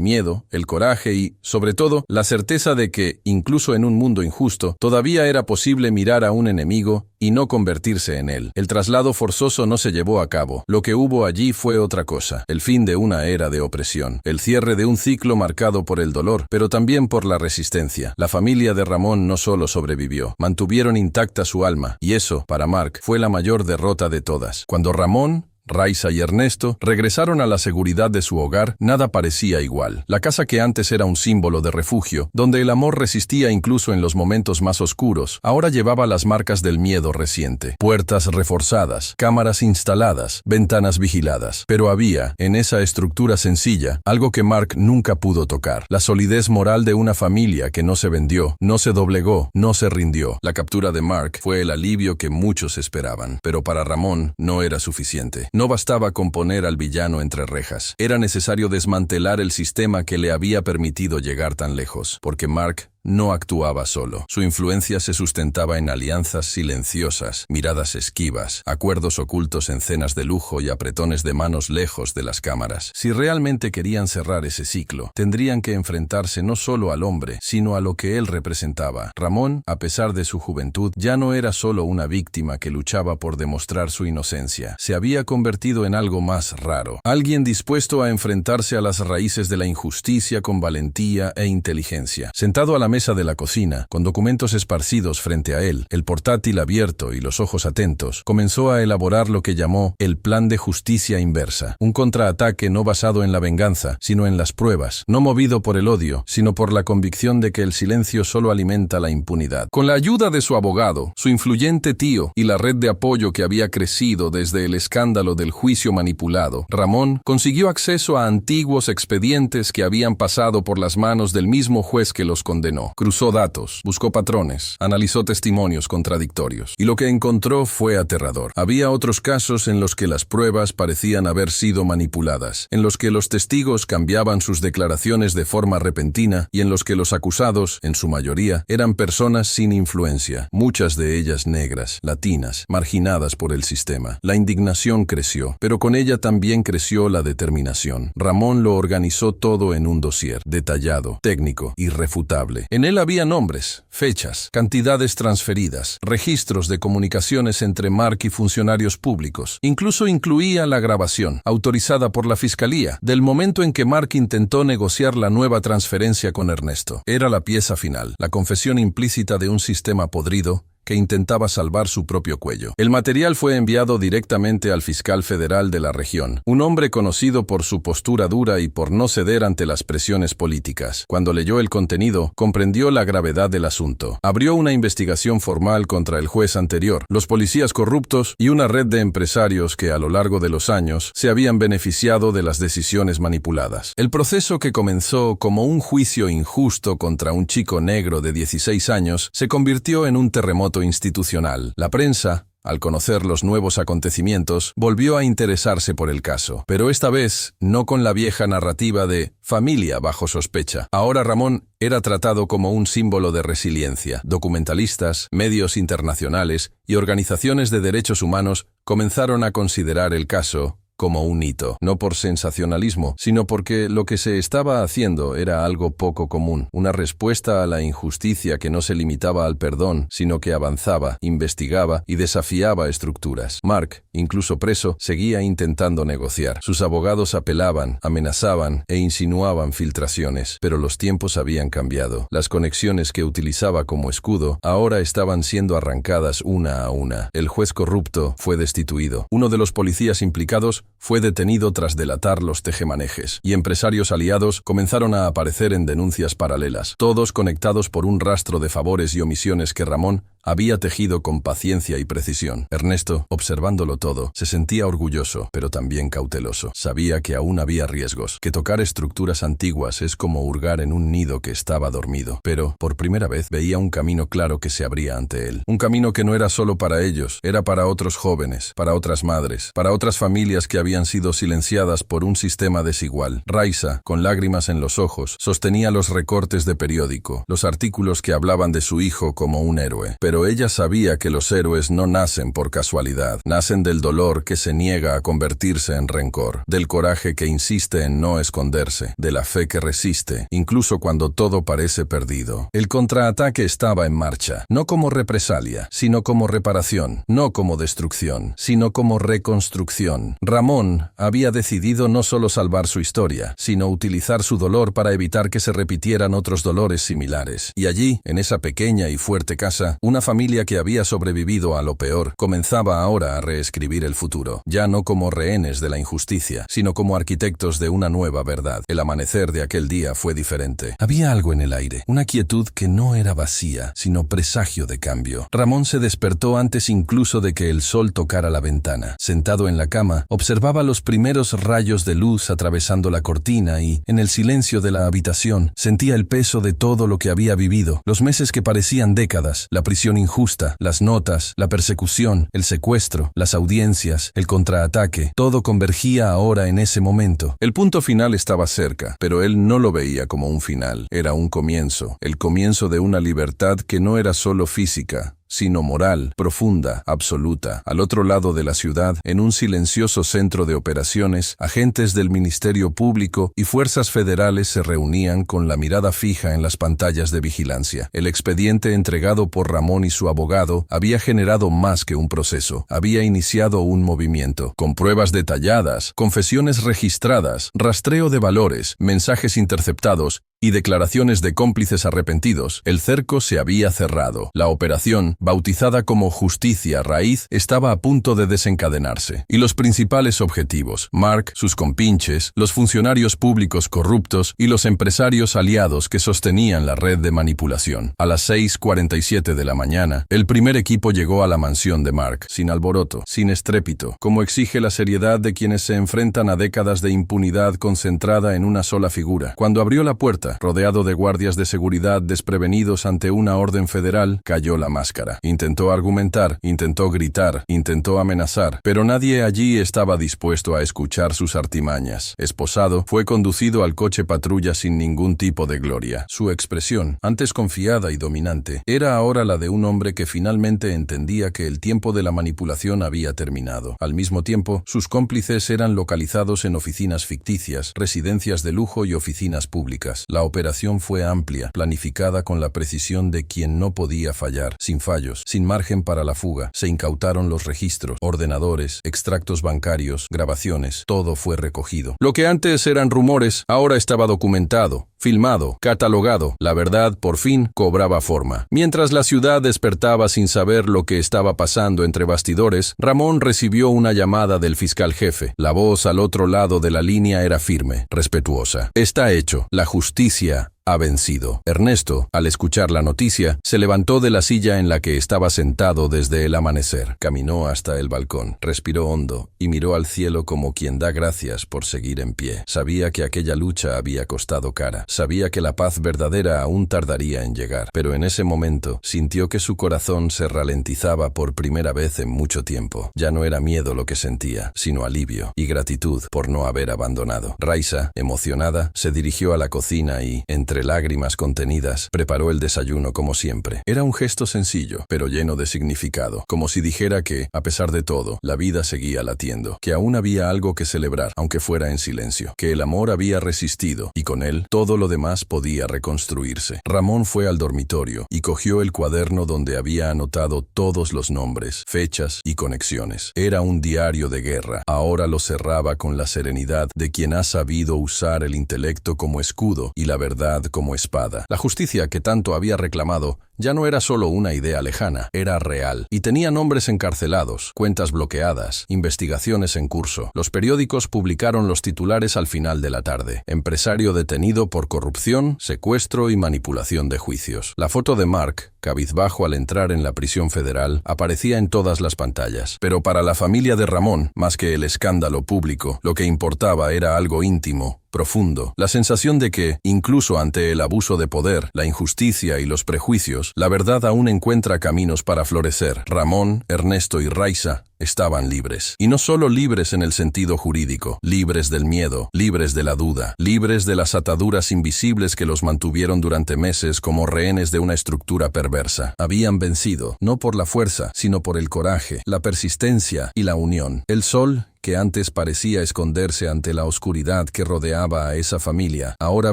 miedo, el coraje y, sobre todo, la certeza de que, incluso en un mundo injusto, todavía era posible mirar a un enemigo y no convertirse en él. El traslado forzoso no se llevó a cabo. Lo que hubo allí fue otra cosa: el fin de una era de opresión, el cierre de un ciclo marcado por el dolor, pero también por la resistencia. La familia de Ramón no solo sobrevivió, mantuvieron intacta su alma, y eso, para Mark, fue la mayor derrota de todas. Cuando Ramón, Raiza y Ernesto regresaron a la seguridad de su hogar, nada parecía igual. La casa que antes era un símbolo de refugio, donde el amor resistía incluso en los momentos más oscuros, ahora llevaba las marcas del miedo reciente. Puertas reforzadas, cámaras instaladas, ventanas vigiladas. Pero había, en esa estructura sencilla, algo que Mark nunca pudo tocar: la solidez moral de una familia que no se vendió, no se doblegó, no se rindió. La captura de Mark fue el alivio que muchos esperaban, pero para Ramón no era suficiente. No bastaba con poner al villano entre rejas. Era necesario desmantelar el sistema que le había permitido llegar tan lejos, porque Mark no actuaba solo. Su influencia se sustentaba en alianzas silenciosas, miradas esquivas, acuerdos ocultos en cenas de lujo y apretones de manos lejos de las cámaras. Si realmente querían cerrar ese ciclo, tendrían que enfrentarse no solo al hombre, sino a lo que él representaba. Ramón, a pesar de su juventud, ya no era solo una víctima que luchaba por demostrar su inocencia. Se había convertido en algo más raro. Alguien dispuesto a enfrentarse a las raíces de la injusticia con valentía e inteligencia. Sentado a la mesa de la cocina, con documentos esparcidos frente a él, el portátil abierto y los ojos atentos, comenzó a elaborar lo que llamó el plan de justicia inversa, un contraataque no basado en la venganza, sino en las pruebas, no movido por el odio, sino por la convicción de que el silencio solo alimenta la impunidad. Con la ayuda de su abogado, su influyente tío y la red de apoyo que había crecido desde el escándalo del juicio manipulado, Ramón consiguió acceso a antiguos expedientes que habían pasado por las manos del mismo juez que los condenó. Cruzó datos, buscó patrones, analizó testimonios contradictorios, y lo que encontró fue aterrador. Había otros casos en los que las pruebas parecían haber sido manipuladas, en los que los testigos cambiaban sus declaraciones de forma repentina y en los que los acusados, en su mayoría, eran personas sin influencia, muchas de ellas negras, latinas, marginadas por el sistema. La indignación creció, pero con ella también creció la determinación. Ramón lo organizó todo en un dossier, detallado, técnico, irrefutable. En él había nombres, fechas, cantidades transferidas, registros de comunicaciones entre Mark y funcionarios públicos. Incluso incluía la grabación, autorizada por la Fiscalía, del momento en que Mark intentó negociar la nueva transferencia con Ernesto. Era la pieza final, la confesión implícita de un sistema podrido que intentaba salvar su propio cuello. El material fue enviado directamente al fiscal federal de la región, un hombre conocido por su postura dura y por no ceder ante las presiones políticas. Cuando leyó el contenido, comprendió la gravedad del asunto. Abrió una investigación formal contra el juez anterior, los policías corruptos y una red de empresarios que a lo largo de los años se habían beneficiado de las decisiones manipuladas. El proceso, que comenzó como un juicio injusto contra un chico negro de 16 años, se convirtió en un terremoto institucional. La prensa, al conocer los nuevos acontecimientos, volvió a interesarse por el caso, pero esta vez no con la vieja narrativa de familia bajo sospecha. Ahora Ramón era tratado como un símbolo de resiliencia. Documentalistas, medios internacionales y organizaciones de derechos humanos comenzaron a considerar el caso como un hito, no por sensacionalismo, sino porque lo que se estaba haciendo era algo poco común, una respuesta a la injusticia que no se limitaba al perdón, sino que avanzaba, investigaba y desafiaba estructuras. Mark, incluso preso, seguía intentando negociar. Sus abogados apelaban, amenazaban e insinuaban filtraciones, pero los tiempos habían cambiado. Las conexiones que utilizaba como escudo ahora estaban siendo arrancadas una a una. El juez corrupto fue destituido. Uno de los policías implicados fue detenido tras delatar los tejemanejes, y empresarios aliados comenzaron a aparecer en denuncias paralelas, todos conectados por un rastro de favores y omisiones que Ramón había tejido con paciencia y precisión. Ernesto, observándolo todo, se sentía orgulloso, pero también cauteloso. Sabía que aún había riesgos, que tocar estructuras antiguas es como hurgar en un nido que estaba dormido. Pero, por primera vez, veía un camino claro que se abría ante él. Un camino que no era solo para ellos, era para otros jóvenes, para otras madres, para otras familias que habían sido silenciadas por un sistema desigual. Raiza, con lágrimas en los ojos, sostenía los recortes de periódico, los artículos que hablaban de su hijo como un héroe. Pero ella sabía que los héroes no nacen por casualidad, nacen del dolor que se niega a convertirse en rencor, del coraje que insiste en no esconderse, de la fe que resiste, incluso cuando todo parece perdido. El contraataque estaba en marcha, no como represalia, sino como reparación, no como destrucción, sino como reconstrucción. Ramón había decidido no solo salvar su historia, sino utilizar su dolor para evitar que se repitieran otros dolores similares. Y allí, en esa pequeña y fuerte casa, una familia que había sobrevivido a lo peor comenzaba ahora a reescribir el futuro, ya no como rehenes de la injusticia, sino como arquitectos de una nueva verdad. El amanecer de aquel día fue diferente. Había algo en el aire, una quietud que no era vacía, sino presagio de cambio. Ramón se despertó antes incluso de que el sol tocara la ventana. Sentado en la cama, observaba los primeros rayos de luz atravesando la cortina y, en el silencio de la habitación, sentía el peso de todo lo que había vivido, los meses que parecían décadas, la prisión injusta, las notas, la persecución, el secuestro, las audiencias, el contraataque, todo convergía ahora en ese momento. El punto final estaba cerca, pero él no lo veía como un final, era un comienzo, el comienzo de una libertad que no era solo física, sino moral, profunda, absoluta. Al otro lado de la ciudad, en un silencioso centro de operaciones, agentes del Ministerio Público y fuerzas federales se reunían con la mirada fija en las pantallas de vigilancia. El expediente entregado por Ramón y su abogado había generado más que un proceso, había iniciado un movimiento, con pruebas detalladas, confesiones registradas, rastreo de valores, mensajes interceptados y declaraciones de cómplices arrepentidos. El cerco se había cerrado. La operación, bautizada como Justicia Raíz, estaba a punto de desencadenarse. Y los principales objetivos, Mark, sus compinches, los funcionarios públicos corruptos y los empresarios aliados que sostenían la red de manipulación. A las 6:47 de la mañana, el primer equipo llegó a la mansión de Mark, sin alboroto, sin estrépito, como exige la seriedad de quienes se enfrentan a décadas de impunidad concentrada en una sola figura. Cuando abrió la puerta, rodeado de guardias de seguridad desprevenidos ante una orden federal, cayó la máscara. Intentó argumentar, intentó gritar, intentó amenazar, pero nadie allí estaba dispuesto a escuchar sus artimañas. Esposado, fue conducido al coche patrulla sin ningún tipo de gloria. Su expresión, antes confiada y dominante, era ahora la de un hombre que finalmente entendía que el tiempo de la manipulación había terminado. Al mismo tiempo, sus cómplices eran localizados en oficinas ficticias, residencias de lujo y oficinas públicas. La operación fue amplia, planificada con la precisión de quien no podía fallar, sin fallos, sin margen para la fuga. Se incautaron los registros, ordenadores, extractos bancarios, grabaciones, todo fue recogido. Lo que antes eran rumores, ahora estaba documentado, filmado, catalogado. La verdad, por fin, cobraba forma. Mientras la ciudad despertaba sin saber lo que estaba pasando entre bastidores, Ramón recibió una llamada del fiscal jefe. La voz al otro lado de la línea era firme, respetuosa. Está hecho. La justicia ha vencido. Ernesto, al escuchar la noticia, se levantó de la silla en la que estaba sentado desde el amanecer. Caminó hasta el balcón, respiró hondo y miró al cielo como quien da gracias por seguir en pie. Sabía que aquella lucha había costado cara. Sabía que la paz verdadera aún tardaría en llegar. Pero en ese momento sintió que su corazón se ralentizaba por primera vez en mucho tiempo. Ya no era miedo lo que sentía, sino alivio y gratitud por no haber abandonado. Raiza, emocionada, se dirigió a la cocina y, entre lágrimas contenidas, preparó el desayuno como siempre. Era un gesto sencillo, pero lleno de significado, como si dijera que, a pesar de todo, la vida seguía latiendo, que aún había algo que celebrar, aunque fuera en silencio, que el amor había resistido, y con él, todo lo demás podía reconstruirse. Ramón fue al dormitorio y cogió el cuaderno donde había anotado todos los nombres, fechas y conexiones. Era un diario de guerra. Ahora lo cerraba con la serenidad de quien ha sabido usar el intelecto como escudo y la verdad como espada. La justicia que tanto había reclamado ya no era solo una idea lejana, era real, y tenía nombres encarcelados, cuentas bloqueadas, investigaciones en curso. Los periódicos publicaron los titulares al final de la tarde. Empresario detenido por corrupción, secuestro y manipulación de juicios. La foto de Mark, cabizbajo al entrar en la prisión federal, aparecía en todas las pantallas. Pero para la familia de Ramón, más que el escándalo público, lo que importaba era algo íntimo, profundo, la sensación de que, incluso ante el abuso de poder, la injusticia y los prejuicios, la verdad aún encuentra caminos para florecer. Ramón, Ernesto y Raiza estaban libres. Y no solo libres en el sentido jurídico, libres del miedo, libres de la duda, libres de las ataduras invisibles que los mantuvieron durante meses como rehenes de una estructura perversa. Habían vencido, no por la fuerza, sino por el coraje, la persistencia y la unión. El sol, que antes parecía esconderse ante la oscuridad que rodeaba a esa familia, ahora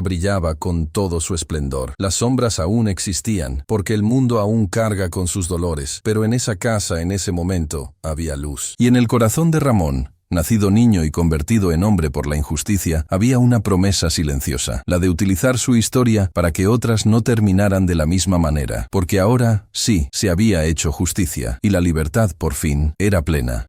brillaba con todo su esplendor. Las sombras aún existían, porque el mundo aún carga con sus dolores, pero en esa casa, en ese momento, había luz. Y en el corazón de Ramón, nacido niño y convertido en hombre por la injusticia, había una promesa silenciosa, la de utilizar su historia para que otras no terminaran de la misma manera, porque ahora, sí, se había hecho justicia, y la libertad, por fin, era plena.